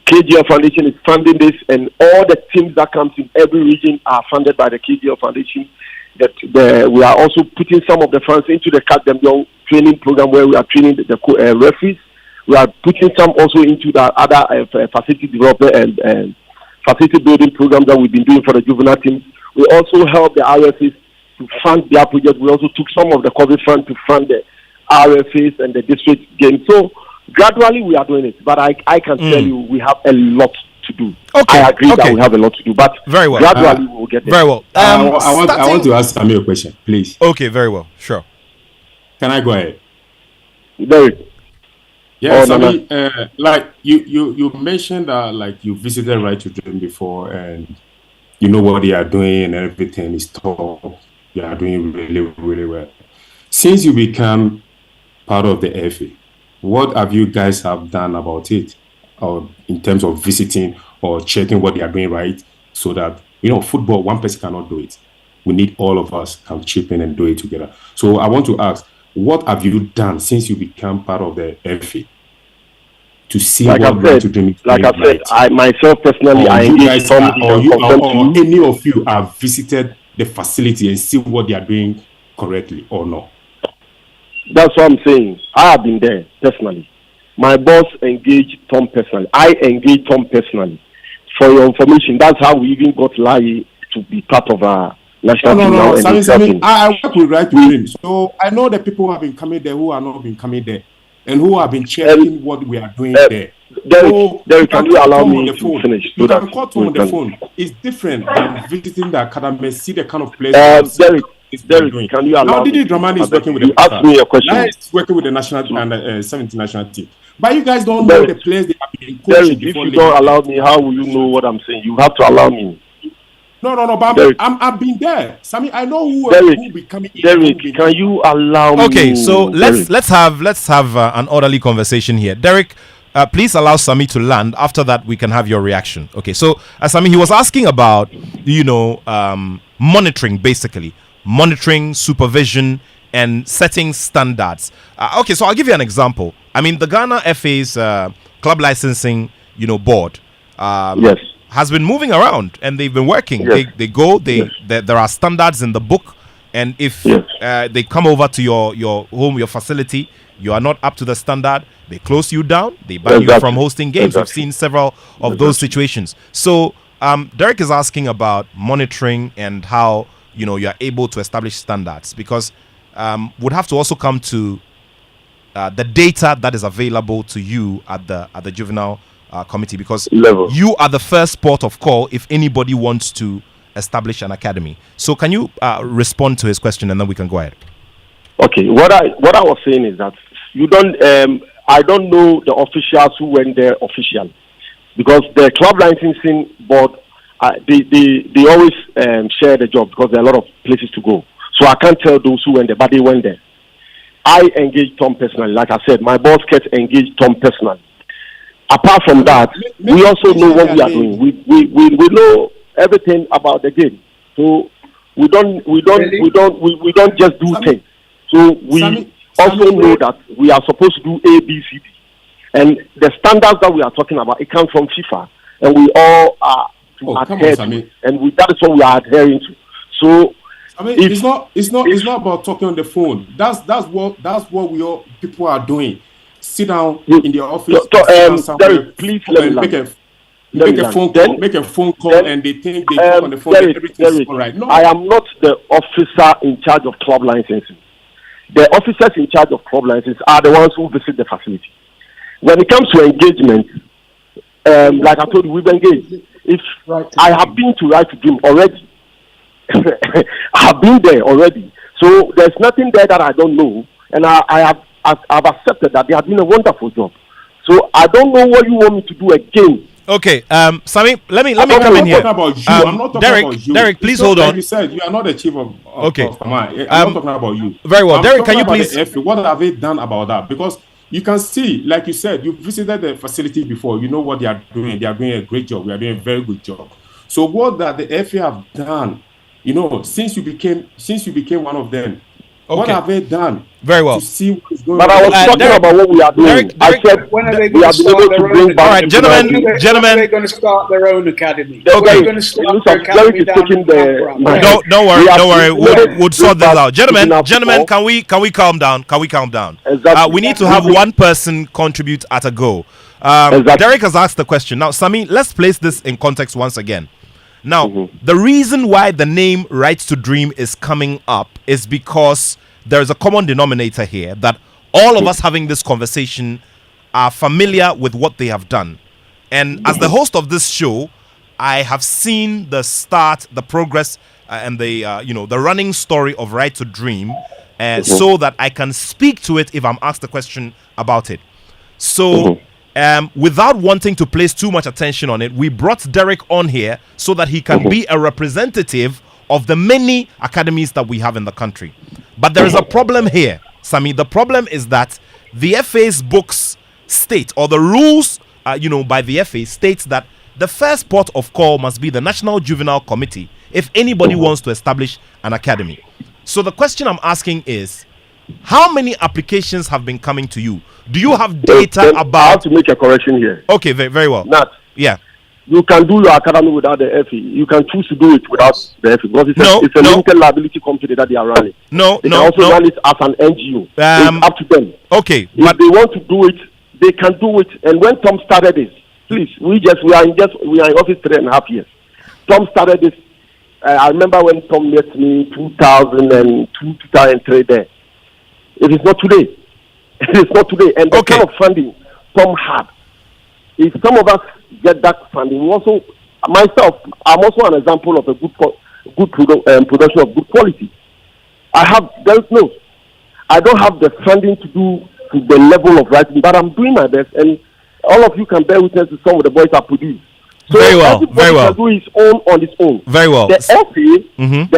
KGL Foundation is funding this, and all the teams that comes in every region are funded by the KGL Foundation. We are also putting some of the funds into the Young training program where we are training the referees. We are putting some also into the other facility development and facility building program that we've been doing for the juvenile teams. We also help the RFAs to fund their project. We also took some of the COVID fund to fund the RFAs and the district games. So gradually we are doing it, but I can tell you we have a lot to do. Okay. I agree that we have a lot to do, but very well. Gradually we will get there. Very well. I want to ask Sammy a question, please. Okay, very well. Sure. Can I go ahead? Very. Yeah, Sammy, like you mentioned that like you visited Right to Dream before, and you know what they are doing and everything is top. They are doing really, really well. Since you become part of the FA, what have you guys have done about it, or in terms of visiting or checking what they are doing right, so that football, one person cannot do it. We need all of us come chip in and do it together. So I want to ask, what have you done since you become part of the FA to see like what Right to Dream is doing? Like I said, I myself personally, I engage any of you have visited the facility and see what they are doing correctly or not? That's what I'm saying. I have been there personally. My boss engaged Tom personally. I engaged Tom personally. For your information, that's how we even got Lai to be part of our national team now. Sammy, I work with Right to Dream, so I know the people who have been coming there, who are not been coming there, and who have been checking what we are doing there. Derek, can you allow me to finish? You can call Tom on the phone. It's different than visiting the academy, see the kind of place. Derek, can you allow me? Now, Didi Dramani is working with the ask me a question. He's working with the national and 17 national team. But you guys don't know the players they have been coaching before. If you don't allow me, how will you know what I'm saying? You have to allow me. No, but I've been there. Sammy, I know who will be coming in. Derek, can you allow me? Okay, so let's have an orderly conversation here. Derek, please allow Sammy to land. After that, we can have your reaction. Okay, so Sammy, he was asking about monitoring, basically monitoring, supervision, and setting standards. Okay, so I'll give you an example. I mean, the Ghana FA's club licensing, board. Yes. Has been moving around and they've been working. Yes. There are standards in the book, and if they come over to your home, your facility, you are not up to the standard, they close you down, they ban you from hosting games. We've seen several of those situations. So Derek is asking about monitoring and how you are able to establish standards, because would have to also come to the data that is available to you at the juvenile committee, because you are the first port of call if anybody wants to establish an academy. So can you respond to his question, and then we can go ahead? Okay, what I was saying is that you don't I don't know the officials who went there officially, because the club licensing board they always share the job, because there are a lot of places to go. So I can't tell those who went there, but they went there. I engaged Tom personally. Like I said, my boss gets engaged Tom personally. Apart from that, we also know what we are doing. We know everything about the game. So we don't just do things. So we also know that we are supposed to do A, B, C, D. And the standards that we are talking about, it comes from FIFA, and we all are to adhere to, and that is what we are adhering to. So it's not about talking on the phone. That's what we all people are doing. Sit down in the office. Derek, please make a phone call, and they think they talk on the phone. Derek, everything's all right. No, I am not the officer in charge of club licensing. The officers in charge of club licensing are the ones who visit the facility. When it comes to engagement, like I told you, we've engaged. If I have been to Right to Dream already, I have been there already. So there's nothing there that I don't know, and I've accepted that they are doing a wonderful job. So I don't know what you want me to do again. Okay, Sammy, let me come in here. I'm not talking about you. Derek, please hold on. Like you said, you are not the chief of command. I'm not talking about you. Very well, Derek, can you please? What have they done about that? Because you can see, like you said, you visited the facility before. You know what they are doing. They are doing a great job. We are doing a very good job. So what that the FA have done, since you became one of them, What have they done? Very well. To see what's going But on? I was talking Derek, about what we are doing. Derek, I said when are they we going have to been able start to their bring own? back. All right, gentlemen. When are they going to start their own academy? Okay. Where are they going to start their Derek academy is down taking in the. Accra? Don't worry, We have don't worry. been able to We'll sort bring this back out, gentlemen. international Gentlemen, football. can we calm down? Can we calm down? Exactly. We need to have one person contribute at a go. Exactly. Derek has asked the question. Now, Sami, let's place this in context once again. Now, the reason why the name Right to Dream is coming up is because there is a common denominator here that all of us having this conversation are familiar with what they have done. And as the host of this show, I have seen the start, the progress, and the the running story of Right to Dream, so that I can speak to it if I'm asked a question about it. So, without wanting to place too much attention on it, we brought Derek on here so that he can be a representative of the many academies that we have in the country. But there is a problem here, Sami. The problem is that the FA's books state, or the rules, by the FA states that the first port of call must be the National Juvenile Committee if anybody wants to establish an academy. So the question I'm asking is, how many applications have been coming to you? Do you have data about... I have to make a correction here. Okay, very well. Nat, yeah. you can do your academy without the FA. You can choose to do it without the FA because it's a limited liability company that they are running. They can also run it as an NGO. It's up to them. Okay, if they want to do it, they can do it. And when Tom started this, please, we are in office 3.5 years. Tom started this. I remember when Tom met me 2002, 2003 there. It is not today. It is not today. And the kind of funding Tom had, if some of us get that funding, also, myself, I'm also an example of a good production of good quality. I don't have the funding to do to the level of writing, but I'm doing my best, and all of you can bear witness to some of the boys I produce. So very well. Can do his own on his own. Very well. The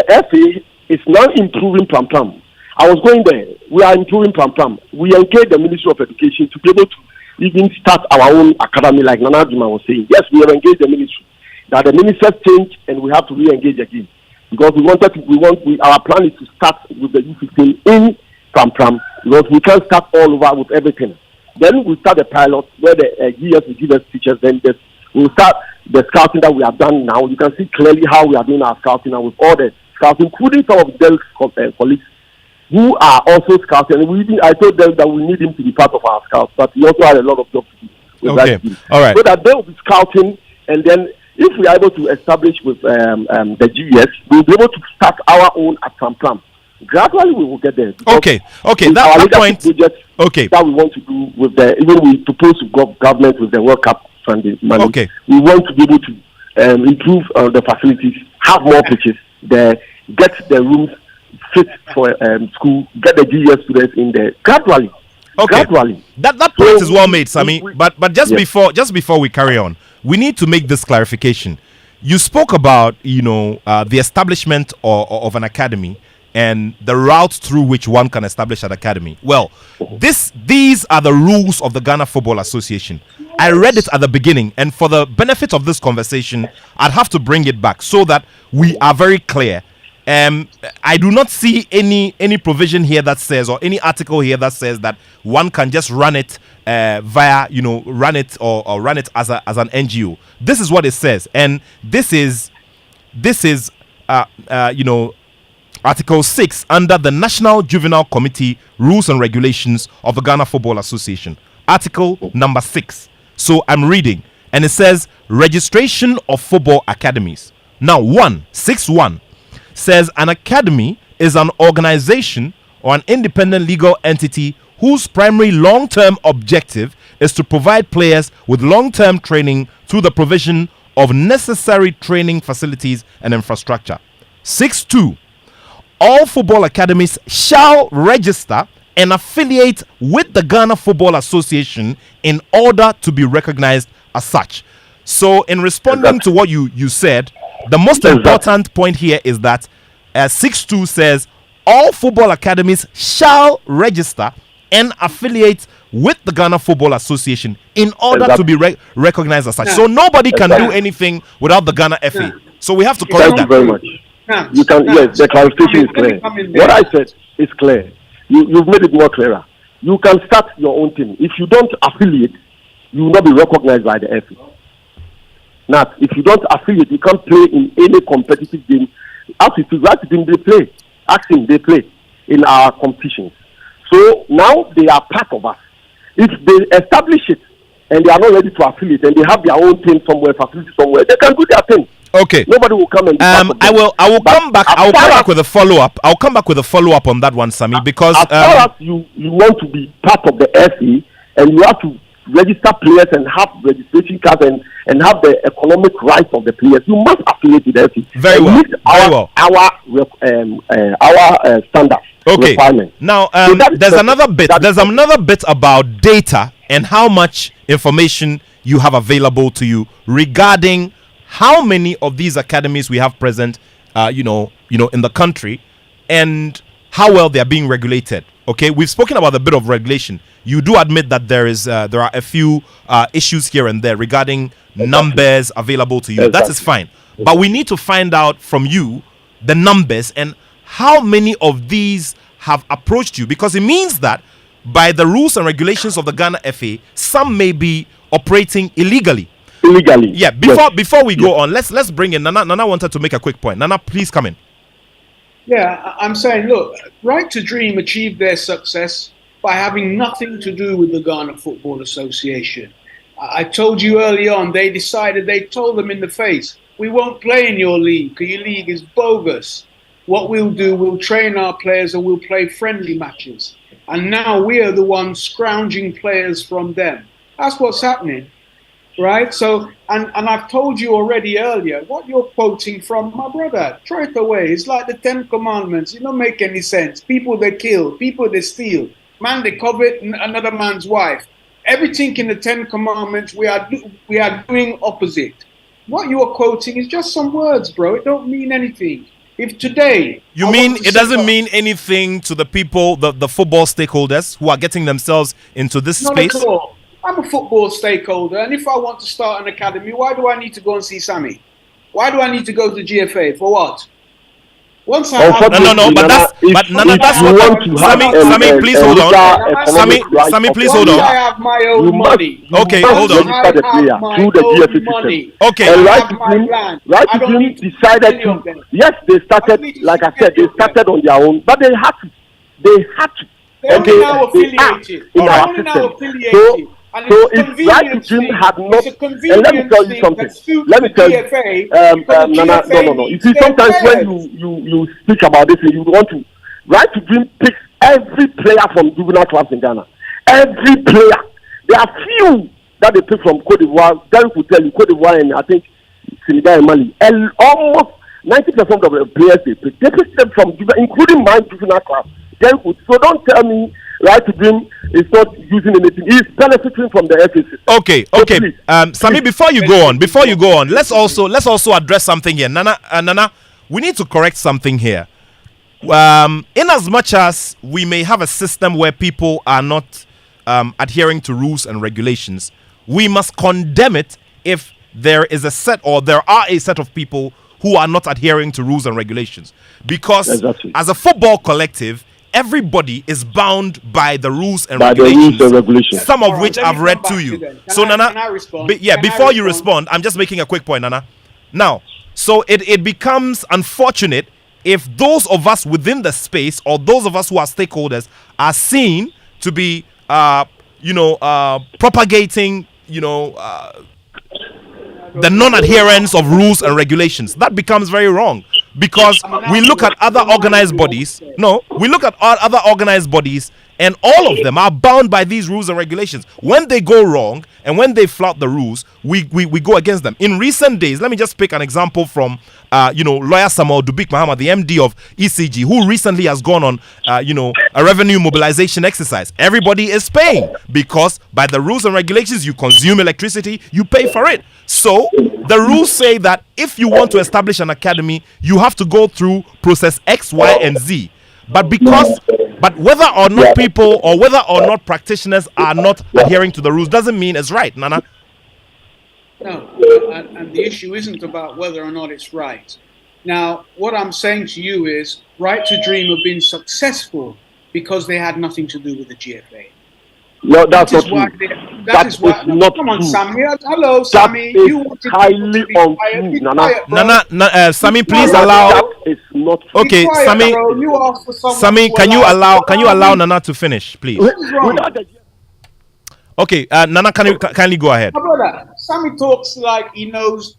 FA is now improving Pram. I was going there. We are improving Pram. We engage the Ministry of Education to be able to even start our own academy, like Nana Juma was saying. Yes, we have engaged the ministry. That the ministers change and we have to re-engage again. Because our plan is to start with the U15 in Pram because we can't start all over with everything. Then we start the pilot where the GS will give us teachers. Then we'll start the scouting that we have done now. You can see clearly how we are doing our scouting now with all the scouts, including some of Dell's colleagues who are also scouting. I told them that we need him to be part of our scouts, but we also had a lot of jobs to do. Okay, all right. So that they will be scouting, and then if we are able to establish with the GS, we'll be able to start our own at Pram. Gradually, we will get there. Okay. That point. Okay. That we want to do with we propose to government with the World Cup funding money. Okay. We want to be able to improve the facilities, have more pitches there, get the rooms fit for school, get the GS students in there gradually. Okay. Gradually. That point is well made, Sami. But just before we carry on, we need to make this clarification. You spoke about the establishment of an academy and the route through which one can establish an academy. Well, these are the rules of the Ghana Football Association. I read it at the beginning, and for the benefit of this conversation, I'd have to bring it back so that we are very clear. I do not see any provision here that says, or any article here that says that one can just run it via, run it or run it as an NGO. This is what it says, and this is Article 6 under the National Juvenile Committee Rules and Regulations of the Ghana Football Association. Article number 6. So I'm reading, and it says registration of football academies. Now 161 says an academy is an organization or an independent legal entity whose primary long-term objective is to provide players with long-term training through the provision of necessary training facilities and infrastructure. 6.2 all football academies shall register and affiliate with the Ghana Football Association in order to be recognized as such. So in responding to what you said, the most important point here is that 6.2 says all football academies shall register and affiliate with the Ghana Football Association in order to be recognized as such. So nobody can do anything without the Ghana FA. So we have to correct that. Thank you very much. You can, yes, the clarification is clear. What I said, is clear. You've made it more clearer. You can start your own team. If you don't affiliate, you will not be recognized by the FA. Now, if you don't affiliate, you can't play in any competitive game. As it is, they play. Asking, they play in our competitions. So now they are part of us. If they establish it and they are not ready to affiliate and they have their own team somewhere, facility somewhere, they can do their thing. Okay. Nobody will come and. I will come back with a follow up. I'll come back with a follow up on that one, Sammy, because as far as you want to be part of the FA and you have to register players and have registration cards and have the economic rights of the players, you must affiliate with the FA. Very well. Our standards. Okay. Requirement. Now, there's another bit. There's another bit about data and how much information you have available to you regarding how many of these academies we have present, in the country, and how well they are being regulated. Okay, we've spoken about the bit of regulation. You do admit that there are a few issues here and there regarding numbers available to you. Exactly. That is fine, but we need to find out from you the numbers and how many of these have approached you, because it means that by the rules and regulations of the Ghana FA, some may be operating illegally. Yeah. Before we go on, let's bring in Nana. Nana wanted to make a quick point. Nana, please come in. Yeah, I'm saying, look, Right to Dream achieved their success by having nothing to do with the Ghana Football Association. I told you early on, they told them in the face, we won't play in your league because your league is bogus. What we'll do, we'll train our players and we'll play friendly matches. And now we are the ones scrounging players from them. That's what's happening, right? So, and I've told you already earlier, what you're quoting from, my brother, throw it away. It's like the 10 Commandments. It don't make any sense. People they kill, people they steal, man they covet another man's wife. Everything in the 10 Commandments, we are doing opposite. What you are quoting is just some words, bro. It don't mean anything. If today... You mean it doesn't mean anything to the people, the football stakeholders who are getting themselves into this space? Not at all. I'm a football stakeholder, and if I want to start an academy, why do I need to go and see Sammy? Why do I need to go to GFA? For what? Once I have... No, but that's what... Sammy, please hold on. Sammy, please hold on. I have my own money. Okay, hold on. I have my own money. Okay. And Right to Dream decided to... Yes, they started, like I said, they started on their own, but they had to. They're now affiliated. So if Right to Dream had not, and let me tell you something. Let me tell you, no. You see, sometimes when you speak about this, you want to. Right to Dream picks every player from juvenile clubs in Ghana. Every player. There are few that they pick from Cote d'Ivoire. Derek will tell you Cote d'Ivoire and I think Senegal and Mali. And almost 90% of the players they pick them from juvenile, including my juvenile club. So don't tell me Right to Dream is not using anything. He's benefiting from the FAC. Okay. Sammy, before you go on, let's also address something here. Nana, we need to correct something here. In as much as we may have a system where people are not adhering to rules and regulations, we must condemn it if there are a set of people who are not adhering to rules and regulations. Because as a football collective, everybody is bound by the rules and regulations. Some of which I've read to you. So, Nana, before you respond, I'm just making a quick point, Nana. Now, so it becomes unfortunate if those of us within the space or those of us who are stakeholders are seen to be, propagating, the non-adherence of rules and regulations. That becomes very wrong. Because we look at other organized bodies. No, we look at other organized bodies, and all of them are bound by these rules and regulations. When they go wrong and when they flout the rules, we go against them. In recent days, let me just pick an example from lawyer Samuel Dubik Mahama, the MD of ECG, who recently has gone on a revenue mobilization exercise. Everybody is paying because by the rules and regulations, you consume electricity, you pay for it. So the rules say that if you want to establish an academy, you have to go through process X, Y, and Z. But whether or not people or whether or not practitioners are not adhering to the rules doesn't mean it's right, Nana. No, and the issue isn't about whether or not it's right. Now, what I'm saying to you is, Right to Dream have been successful because they had nothing to do with the GFA. No, that's not why true. that is why. No, not come on, true. Sammy. Hello, That Sammy. is You wanted people highly to be quiet. untrue, Be Nana. quiet, bro. Sammy, please quiet, allow. That is not true. Okay, be quiet, Sammy. bro. You asked for someone Sammy, to can you allow me? Nana to finish, please? What is wrong? Without the Okay, Nana, can you kindly go ahead? My brother, Sammy talks like he knows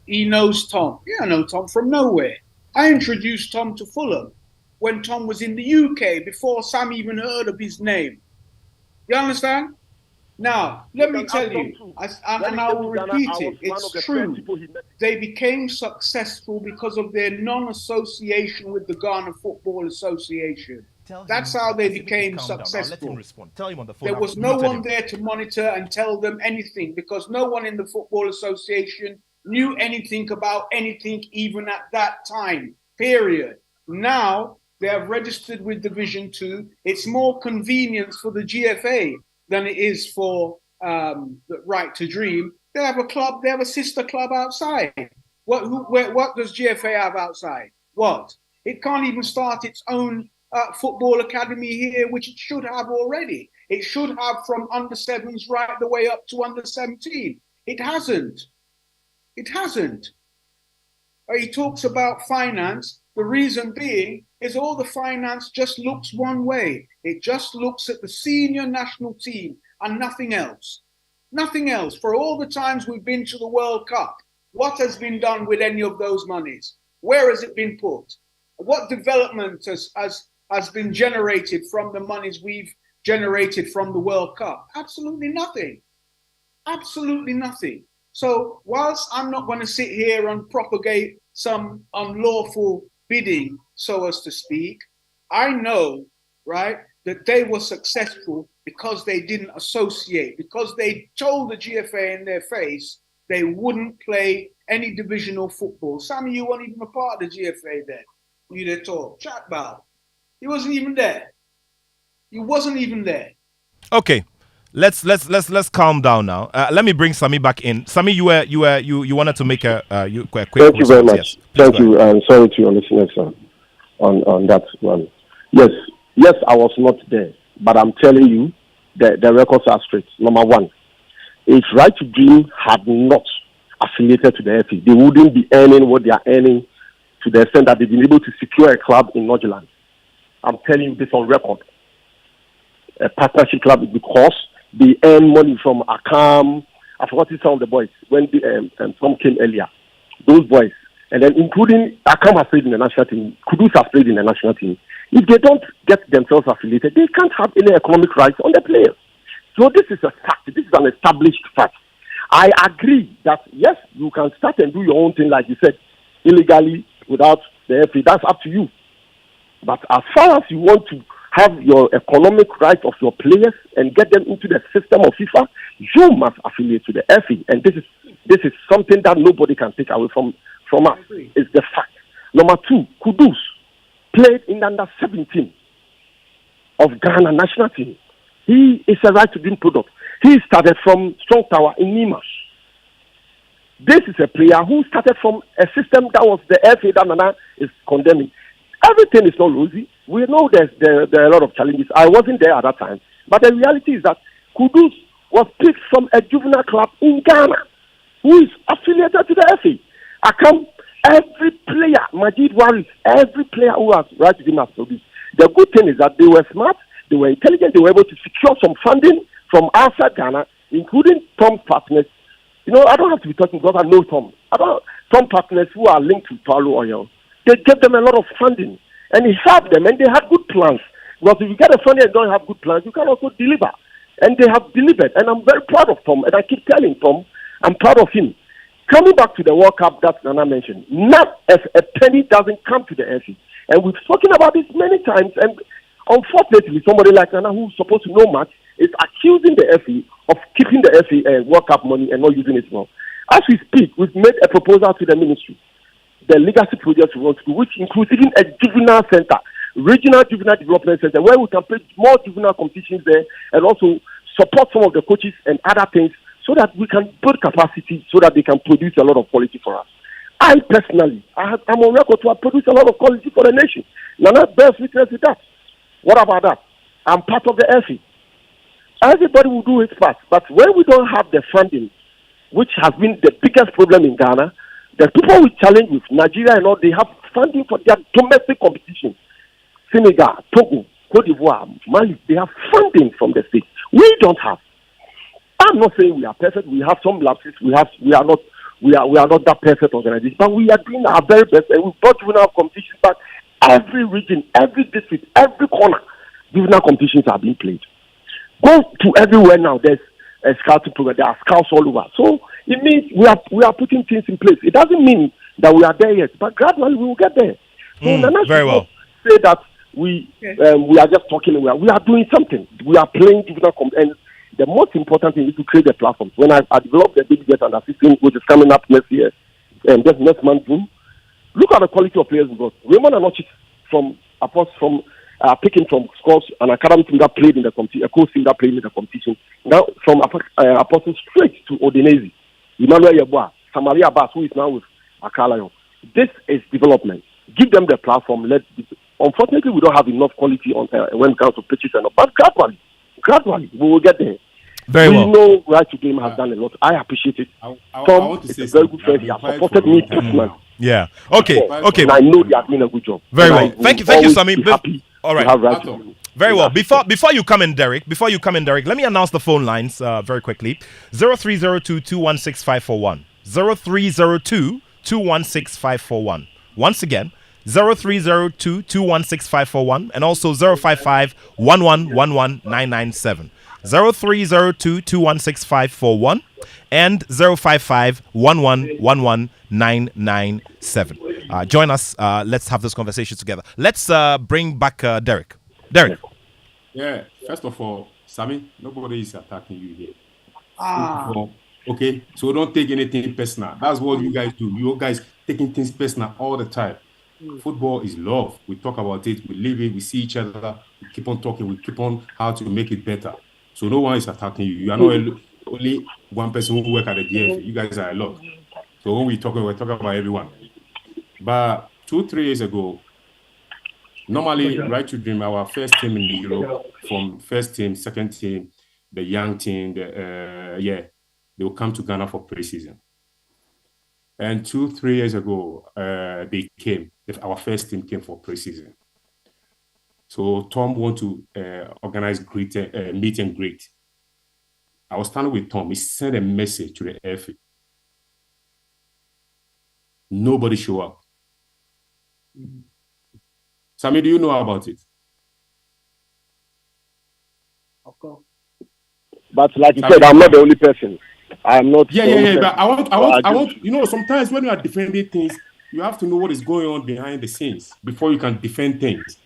Tom. Yeah, I know Tom from nowhere. I introduced Tom to Fulham when Tom was in the UK before Sam even heard of his name. You understand? Now, let me tell you, and I will repeat it, it's true. They became successful because of their non-association with the Ghana Football Association. That's how they became successful. There was no one there to monitor and tell them anything because no one in the Football Association knew anything about anything even at that time, period. Now, they have registered with Division 2. It's more convenience for the GFA than it is for the Right to Dream. They have a club, they have a sister club outside. What does GFA have outside? What? It can't even start its own football academy here, which it should have already. It should have from under 7s right the way up to under 17. It hasn't. It hasn't. He talks about finance. The reason being is all the finance just looks one way. It just looks at the senior national team and nothing else. Nothing else. For all the times we've been to the World Cup, what has been done with any of those monies? Where has it been put? What development has been generated from the monies we've generated from the World Cup? Absolutely nothing. Absolutely nothing. So whilst I'm not going to sit here and propagate some unlawful bidding, so as to speak, I know, right, that they were successful because they didn't associate, because they told the GFA in their face they wouldn't play any divisional football. Some of you weren't even a part of the GFA then. You did talk. Chat about. He wasn't even there. He wasn't even there. Okay. Let's calm down now. Let me bring Sammy back in. Sammy, you wanted to make a quick Thank you very much. Yes, thank you. I'm sorry to your listeners on that one. Yes, I was not there, but I'm telling you that the records are straight. Number one, if Right to Dream had not affiliated to the FA, they wouldn't be earning what they are earning to the extent that they've been able to secure a club in Nordjylland. I'm telling you this on record. A partnership club, because they earn money from Akam. I forgot some of the boys when some came earlier. Those boys, and then including Akam has played in the national team. Kudus has played in the national team. If they don't get themselves affiliated, they can't have any economic rights on the players. So this is a fact. This is an established fact. I agree that yes, you can start and do your own thing, like you said, illegally without the FA. That's up to you. But as far as you want to have your economic rights of your players and get them into the system of FIFA, you must affiliate to the FA. And this is something that nobody can take away from us. It's the fact. Number two, Kudus played in under 17 of Ghana national team. He is a Right to Dream product. He started from Strong Tower in Nimash. This is a player who started from a system that was the FA that Nana is condemning. Everything is not rosy. We know there are a lot of challenges. I wasn't there at that time. But the reality is that Kudus was picked from a juvenile club in Ghana who is affiliated to the FA. Akam, every player, Majid Waris, every player who has Right to Dream has produced. The good thing is that they were smart, they were intelligent, they were able to secure some funding from outside Ghana, including Tom's partners. You know, I don't have to be talking because I know Tom. Tom partners who are linked to Paulo Oil. They gave them a lot of funding, and he helped them, and they had good plans. Because if you get a funding and don't have good plans, you can also deliver. And they have delivered, and I'm very proud of Tom, and I keep telling Tom, I'm proud of him. Coming back to the World Cup that Nana mentioned, not as a penny doesn't come to the FA. And we've spoken about this many times, and unfortunately, somebody like Nana, who's supposed to know much, is accusing the FA of keeping the FA World Cup money and not using it well. As we speak, we've made a proposal to the ministry, the legacy project we want to do, which includes even a juvenile center, regional juvenile development center, where we can play more juvenile competitions there and also support some of the coaches and other things so that we can build capacity so that they can produce a lot of quality for us. I personally, I'm on record to have produced a lot of quality for the nation. Nana bears witness with that. What about that? I'm part of the FA. Everybody will do its part, but when we don't have the funding, which has been the biggest problem in Ghana, the people we challenge with Nigeria and all, they have funding for their domestic competition. Senegal, Togo, Cote d'Ivoire, Mali, they have funding from the state. We don't have. I'm not saying we are perfect. We have some lapses. We are not that perfect organization, but we are doing our very best, and we've got juvenile competitions back. Every region, every district, every corner, juvenile competitions are being played. Go to everywhere now. There's a scouting program. There are scouts all over. So it means we are putting things in place. It doesn't mean that we are there yet, but gradually we will get there. So Nana very well. Say that we are just talking. We are doing something. We are playing juvenile and the most important thing is to create the platforms. When I developed the Baby Get Under 16, which is coming up next year, and just next month, June, look at the quality of players we got. Raymond Anochi picking from scores, an academy team that played in the competition, a coach team that played in the competition. Now from Apostle straight to Odinese, Emmanuel Yeboah, Samaria Bass, who is now with Accra Lions. This is development. Give them the platform. Unfortunately, we don't have enough quality on when it comes to pitches and all, but gradually we will get there. Very well. We know Right to Game has done a lot. I appreciate it. Tom is a very good friend. He has supported me personally. Yeah. Okay. And I know they are doing a good job. Very well. Thank you, Sammy. All right. Right to very well. Before you come in, Derek, let me announce the phone lines very quickly. 0302-216-541. 0302-216-541. Once again, 0302-216-541 and also 055-1111-997. 0302-216-541 and 055-1111-997. Join us. Let's have this conversation together. Let's bring back Derek. Derek. Yeah. First of all, Sammy, nobody is attacking you here. Okay, so don't take anything personal. That's what you guys do. You guys taking things personal all the time. Football is love. We talk about it, we live it, we see each other, we keep on talking, we keep on how to make it better. So no one is attacking you. You are not only one person who work at the DFA. You guys are a lot. So when we're talking about everyone. But 2-3 years ago, normally Right to Dream, our first team in Europe, from first team, second team, the young team, they will come to Ghana for pre-season. And 2-3 years ago, they came. Our first team came for pre-season. So Tom wanted to organize meet and greet. I was standing with Tom. He sent a message to the FA. Nobody showed up. Sammy, do you know about it? Of course. But like you said, I'm not the only person. I'm not. Yeah. But I want. You know, sometimes when you are defending things, you have to know what is going on behind the scenes before you can defend things.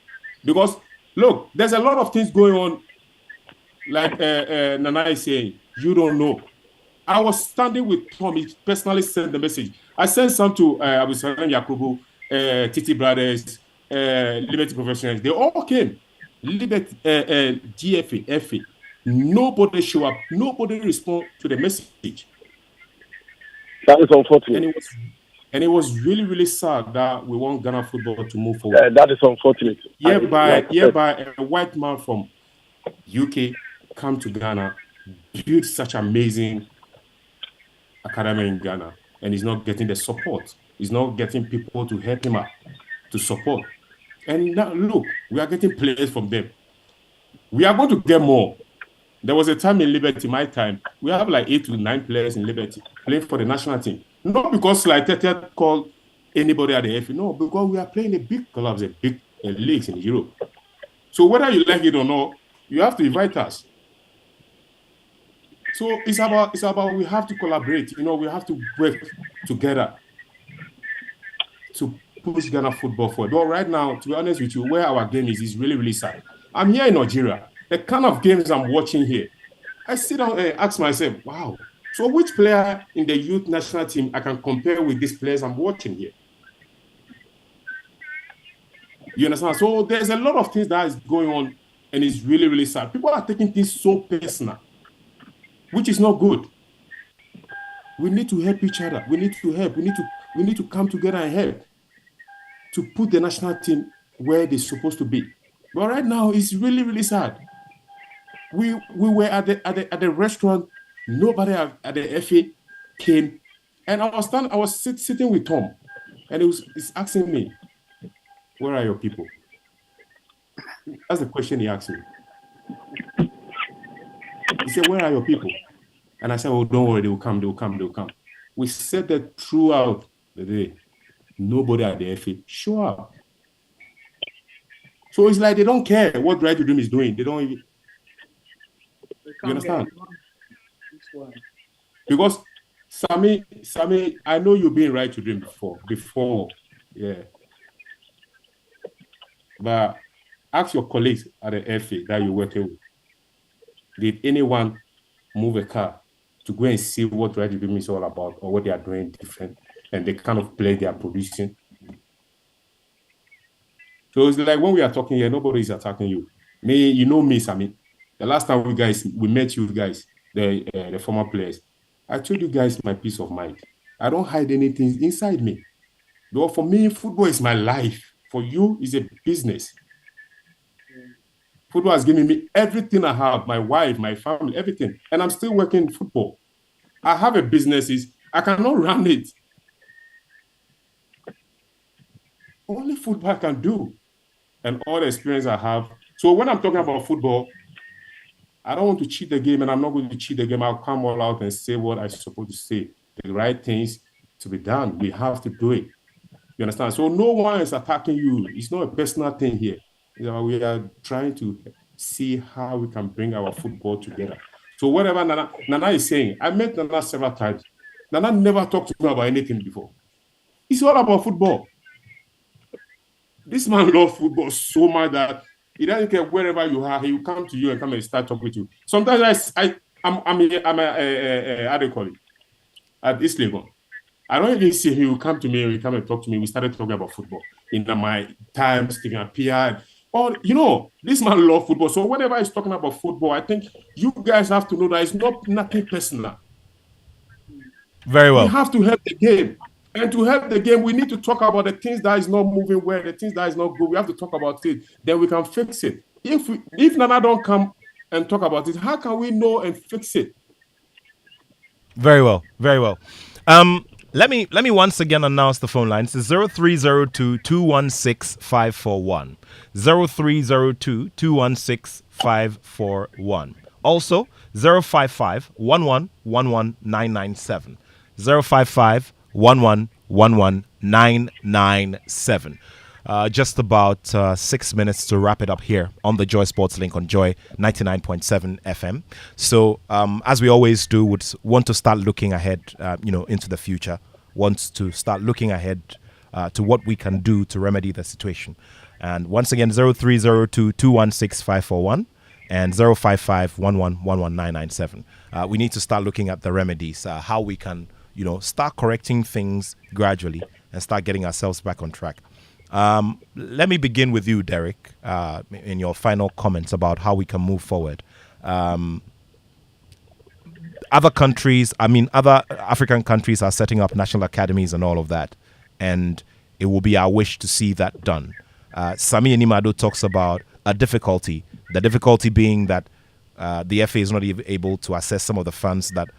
Because look, there's a lot of things going on. Like Nana is saying, you don't know. I was standing with Tom. He personally sent the message. I sent some to Abu Salam Yakubu, Titi Brothers, Liberty Professionals. They all came. Liberty, GFA, FA. Nobody show up. Nobody respond to the message. That is unfortunate. And it was really, really sad that we want Ghana football to move forward. That is unfortunate. Hereby, a white man from UK come to Ghana, build such amazing academy in Ghana, and he's not getting the support. He's not getting people to help him out, to support. And now, look, we are getting players from them. We are going to get more. There was a time in Liberty, my time, we have like 8 to 9 players in Liberty playing for the national team. Not because like Tete called anybody at the FA, no, because we are playing the big clubs, the big leagues in Europe. So whether you like it or not, you have to invite us. So it's about we have to collaborate. You know, we have to work together to push Ghana football forward. But right now, to be honest with you, where our game is really, really sad. I'm here in Nigeria. The kind of games I'm watching here, I sit down and ask myself, wow, so which player in the youth national team I can compare with these players I'm watching here? You understand? So there's a lot of things that is going on, and it's really, really sad. People are taking things so personal, which is not good. We need to help each other. We need to help. We need to We need to come together and help to put the national team where they're supposed to be. But right now, it's really, really sad. We were at the restaurant. Nobody at the FA came, and I was sitting with Tom, and he's asking me, "Where are your people?" That's the question he asked me. He said, "Where are your people?" And I said, "Oh, don't worry, they will come, they will come, they will come." We said that throughout the day. Nobody at the FA show up. So it's like they don't care what Right to Dream is doing. They don't even. You understand? Because Sammy, I know you've been Right to Dream before, yeah. But ask your colleagues at the FA that you're working with. Did anyone move a car to go and see what Right to Dream is all about or what they are doing different and the kind of play they are producing? So it's like when we are talking here, nobody is attacking you. You know me, Sammy. The last time we met you guys, the former players, I told you guys my peace of mind. I don't hide anything inside me. Though for me, football is my life. For you, it's a business. Football has given me everything I have, my wife, my family, everything. And I'm still working in football. I have a business. I cannot run it. Only football can do. And all the experience I have. So when I'm talking about football, I don't want to cheat the game, and I'm not going to cheat the game. I'll come all out and say what I'm supposed to say. The right things to be done. We have to do it. You understand? So no one is attacking you. It's not a personal thing here. We are trying to see how we can bring our football together. So whatever Nana is saying, I met Nana several times. Nana never talked to me about anything before. It's all about football. This man loves football so much that he doesn't care wherever you are. He will come to you and come and start talking with you. Sometimes I'm how do you call it? At East Legon. I don't even see him. He will come to me. He will come and talk to me. We started talking about football in my time, Stephen Appiah. Or this man loves football. So whenever he's talking about football, I think you guys have to know that it's nothing personal. Very well. We have to help the game. And to help the game, we need to talk about the things that is not moving well, the things that is not good. We have to talk about it. Then we can fix it. If Nana don't come and talk about it, how can we know and fix it? Very well. Very well. Let me once again announce the phone lines. It's 0302-216-541. 0302-216-541. Also 055-1111-997. 055-1111-997. Just about 6 minutes to wrap it up here on the Joy Sports Link on Joy 99.7 FM. So as we always do, would want to start looking ahead, into the future. Wants to start looking ahead to what we can do to remedy the situation. And once again, 0302-216-541 and 055-1111-997. We need to start looking at the remedies, how we can, start correcting things gradually and start getting ourselves back on track. Let me begin with you, Derek, in your final comments about how we can move forward. Other countries, other African countries are setting up national academies and all of that. And it will be our wish to see that done. Sami Enimado talks about a difficulty. The difficulty being that the FA is not even able to assess some of the funds that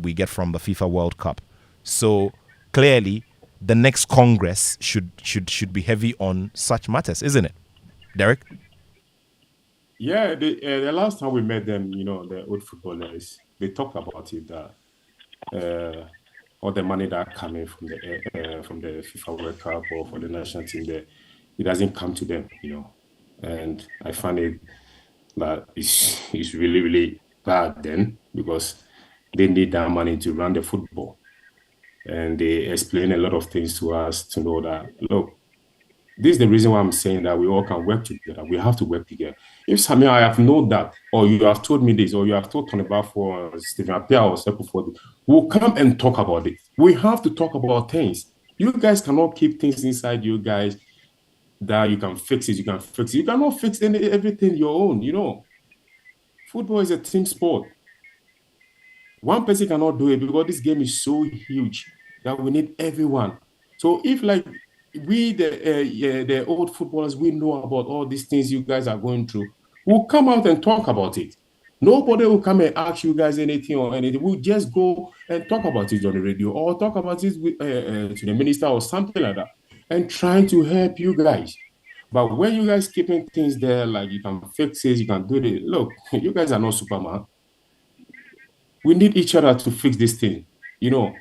we get from the FIFA World Cup. So clearly, the next Congress should be heavy on such matters, isn't it, Derek? Yeah, the last time we met them, the old footballers, they talked about it that all the money that coming from the FIFA World Cup or for the national team, it doesn't come to them, And I find it that it's really, really bad then because they need that money to run the football. And they explain a lot of things to us to know that, look, this is the reason why I'm saying that we all can work together. We have to work together. If Samir, I have known that, or you have told me this, or you have told Tony Bafo, Stephen Appiah, or Sepo for this, we'll come and talk about it. We have to talk about things. You guys cannot keep things inside you guys that you can fix it, you can fix it. You cannot fix everything your own, Football is a team sport. One person cannot do it because this game is so huge. that we need everyone. So if like we the old footballers, we know about all these things you guys are going through, we'll come out and talk about it. Nobody will come and ask you guys anything or anything. We'll just go and talk about it on the radio or talk about it with, to the minister or something like that, and trying to help you guys. But when you guys keeping things there, like you can fix it, you can do it. Look, you guys are not Superman. We need each other to fix this thing. You know,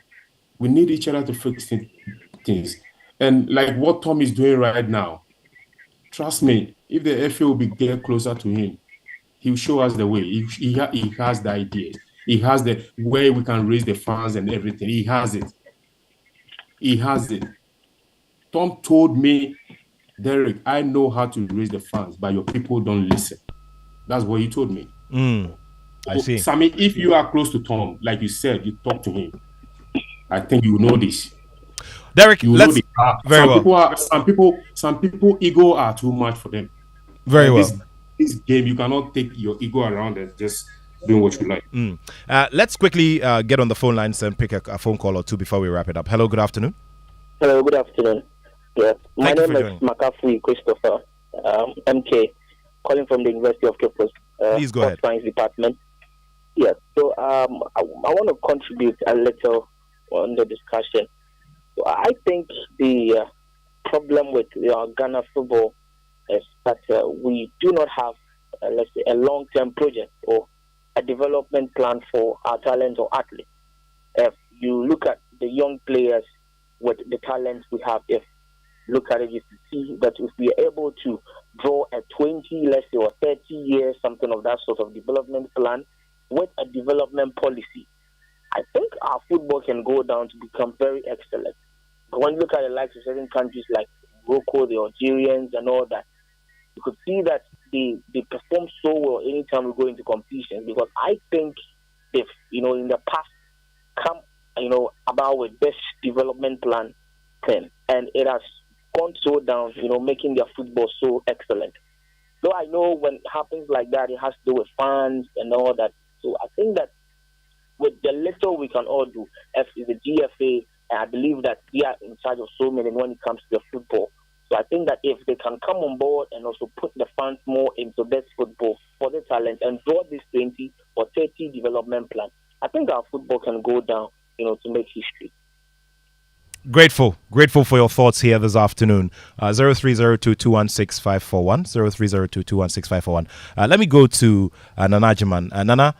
we need each other to fix things. And like what Tom is doing right now, trust me, if the FA will be get closer to him, he'll show us the way. He has the ideas. He has the way we can raise the funds and everything. He has it. He has it. Tom told me, Derek, I know how to raise the funds, but your people don't listen. That's what he told me. I see. Sammy, if you are close to Tom, like you said, you talk to him, I think you know this. Derek, let's very well. Some people ego are too much for them. Very well. This game, you cannot take your ego around and just doing what you like. Let's quickly get on the phone lines and pick a phone call or two before we wrap it up. Hello, good afternoon. Hello, good afternoon. Yes, my name is McAfee Christopher, MK, calling from the University of Cape Coast. Please go ahead. Science Department. Yes, so I want to contribute a little on the discussion. So I think the problem with Ghana football is that we do not have, let's say, a long-term project or a development plan for our talents or athletes. If you look at the young players with the talents we have, if you look at it, you see that if we are able to draw a 20, let's say, or 30 years, something of that sort of development plan with a development policy, I think our football can go down to become very excellent. But when you look at the likes of certain countries like Morocco, the Algerians and all that, you could see that they perform so well anytime we go into competition, because I think if, in the past come, about with this development plan thing, and it has gone so down, making their football so excellent. So I know when it happens like that, it has to do with fans and all that. So I think that with the little we can all do, as is the GFA, and I believe that they are in charge of so many when it comes to the football. So I think that if they can come on board and also put the funds more into this football for the talent and draw this 20 or 30 development plan, I think our football can go down, to make history. Grateful for your thoughts here this afternoon. 0302216541, 0302216541. Let me go to Nana Jiman. Nana,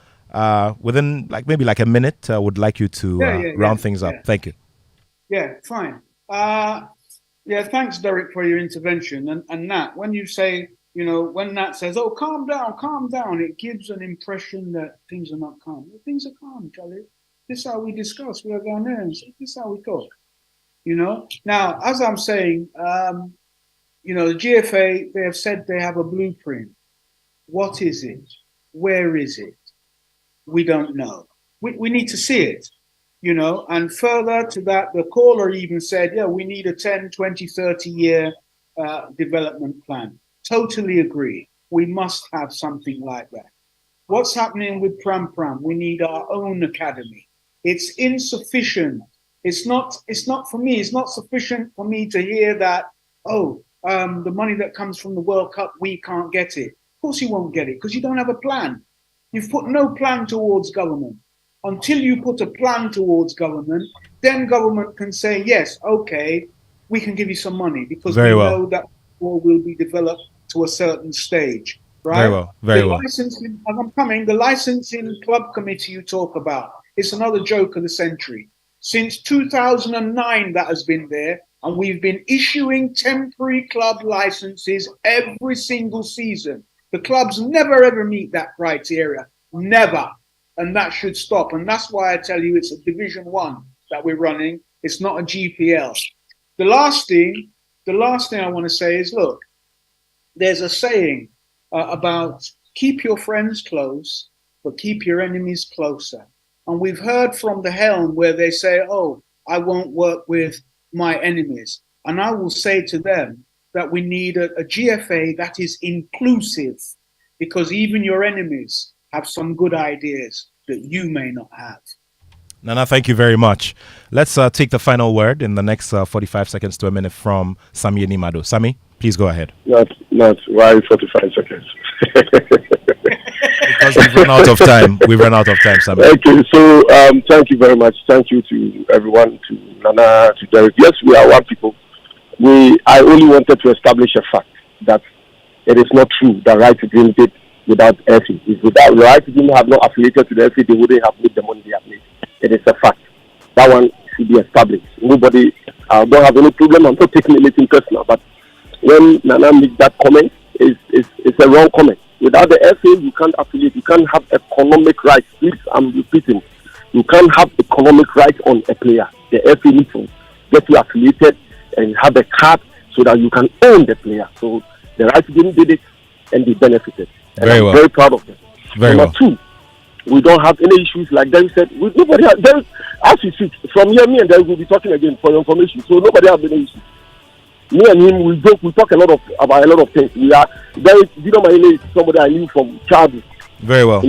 within maybe a minute, would like you to round things up. Thank you. Yeah, fine. Thanks, Derek, for your intervention. And Nat, when you say, when Nat says, "Oh, calm down," it gives an impression that things are not calm. Well, things are calm, Charlie. This is how we discuss. We are Ghanaians. This is how we talk. Now, as I'm saying, the GFA, they have said they have a blueprint. What is it? Where is it? We don't know. We need to see it, and further to that, the caller even said, we need a 10, 20, 30-year development plan. Totally agree. We must have something like that. What's happening with Pram? We need our own academy. It's insufficient. It's not for me. It's not sufficient for me to hear that, the money that comes from the World Cup, we can't get it. Of course you won't get it, because you don't have a plan. You've put no plan towards government. Until you put a plan towards government, then government can say, yes, okay, we can give you some money, because know that war will be developed to a certain stage. Right? Very well. The licensing club committee you talk about, it's another joke of the century. Since 2009, that has been there, and we've been issuing temporary club licenses every single season. The clubs never ever meet that criteria, never, and that should stop. And that's why I tell you it's a Division 1 that we're running. It's not a GPL. The last thing I want to say is, look, there's a saying about keep your friends close, but keep your enemies closer. And we've heard from the helm where they say, I won't work with my enemies. And I will say to them that we need a GFA that is inclusive, because even your enemies have some good ideas that you may not have. Nana, thank you very much. Let's take the final word in the next 45 seconds to a minute from Sami Enimado. Sami, please go ahead. Not why 45 seconds. Because we've run out of time. We've run out of time, Sami. Okay, so thank you very much. Thank you to everyone, to Nana, to Derek. Yes, we are one people. I only wanted to establish a fact that it is not true that Right to Dream did without FA. If without Right to Dream have not affiliated to the FA, they wouldn't have made the money they have made. It is a fact. That one should be established. Nobody don't have any problem. I'm not taking anything personal, but when Nana made that comment, it's a wrong comment. Without the FA, you can't affiliate. You can't have economic rights. Please, I'm repeating. You can't have economic rights on a player. The FA needs to get you affiliated and have a card so that you can own the player. So the Right to Dream did it, and they benefited. And I'm very proud of them. Number two, we don't have any issues like Derek said. Nobody has, as you see, from here, me and Derek will be talking again for your information. So nobody has any issues. Me and him, we talk about a lot of things. We are very, is somebody I knew from childhood. Very well.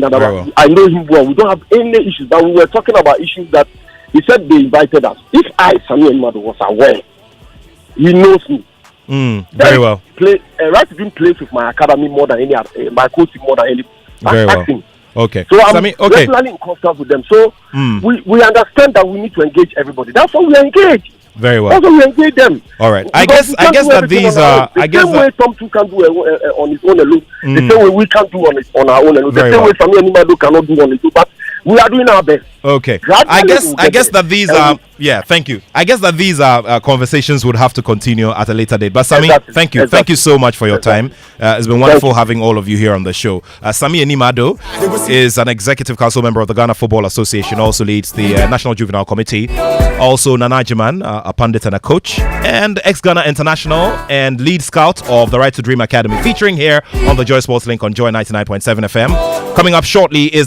I know him well. We don't have any issues, but we were talking about issues that he said they invited us. If Sami Enimado was aware, he knows me. Very well. Right to Dream plays with my academy more than any other, my coaching more than any. Very well. Okay. So I'm Sami, regularly in contact with them. So we understand that we need to engage everybody. That's why we engage. Very well. That's why we engage them. All right. I guess that these are. The same way Tom too can do on his own alone. The same way we can do on our own alone. The same way Sami Enimado cannot do on his own. But we are doing our best. Okay. I guess that these are. Yeah. Thank you. I guess that these are conversations would have to continue at a later date. But Sami, thank you. Thank you so much for your time. It's been wonderful having all of you here on the show. Sami Enimado is an executive council member of the Ghana Football Association. Also leads the National Juvenile Committee. Also Nana Jiman, a pundit and a coach, and ex-Ghana international and lead scout of the Right to Dream Academy. Featuring here on the Joy Sports Link on Joy 99.7 FM. Coming up shortly is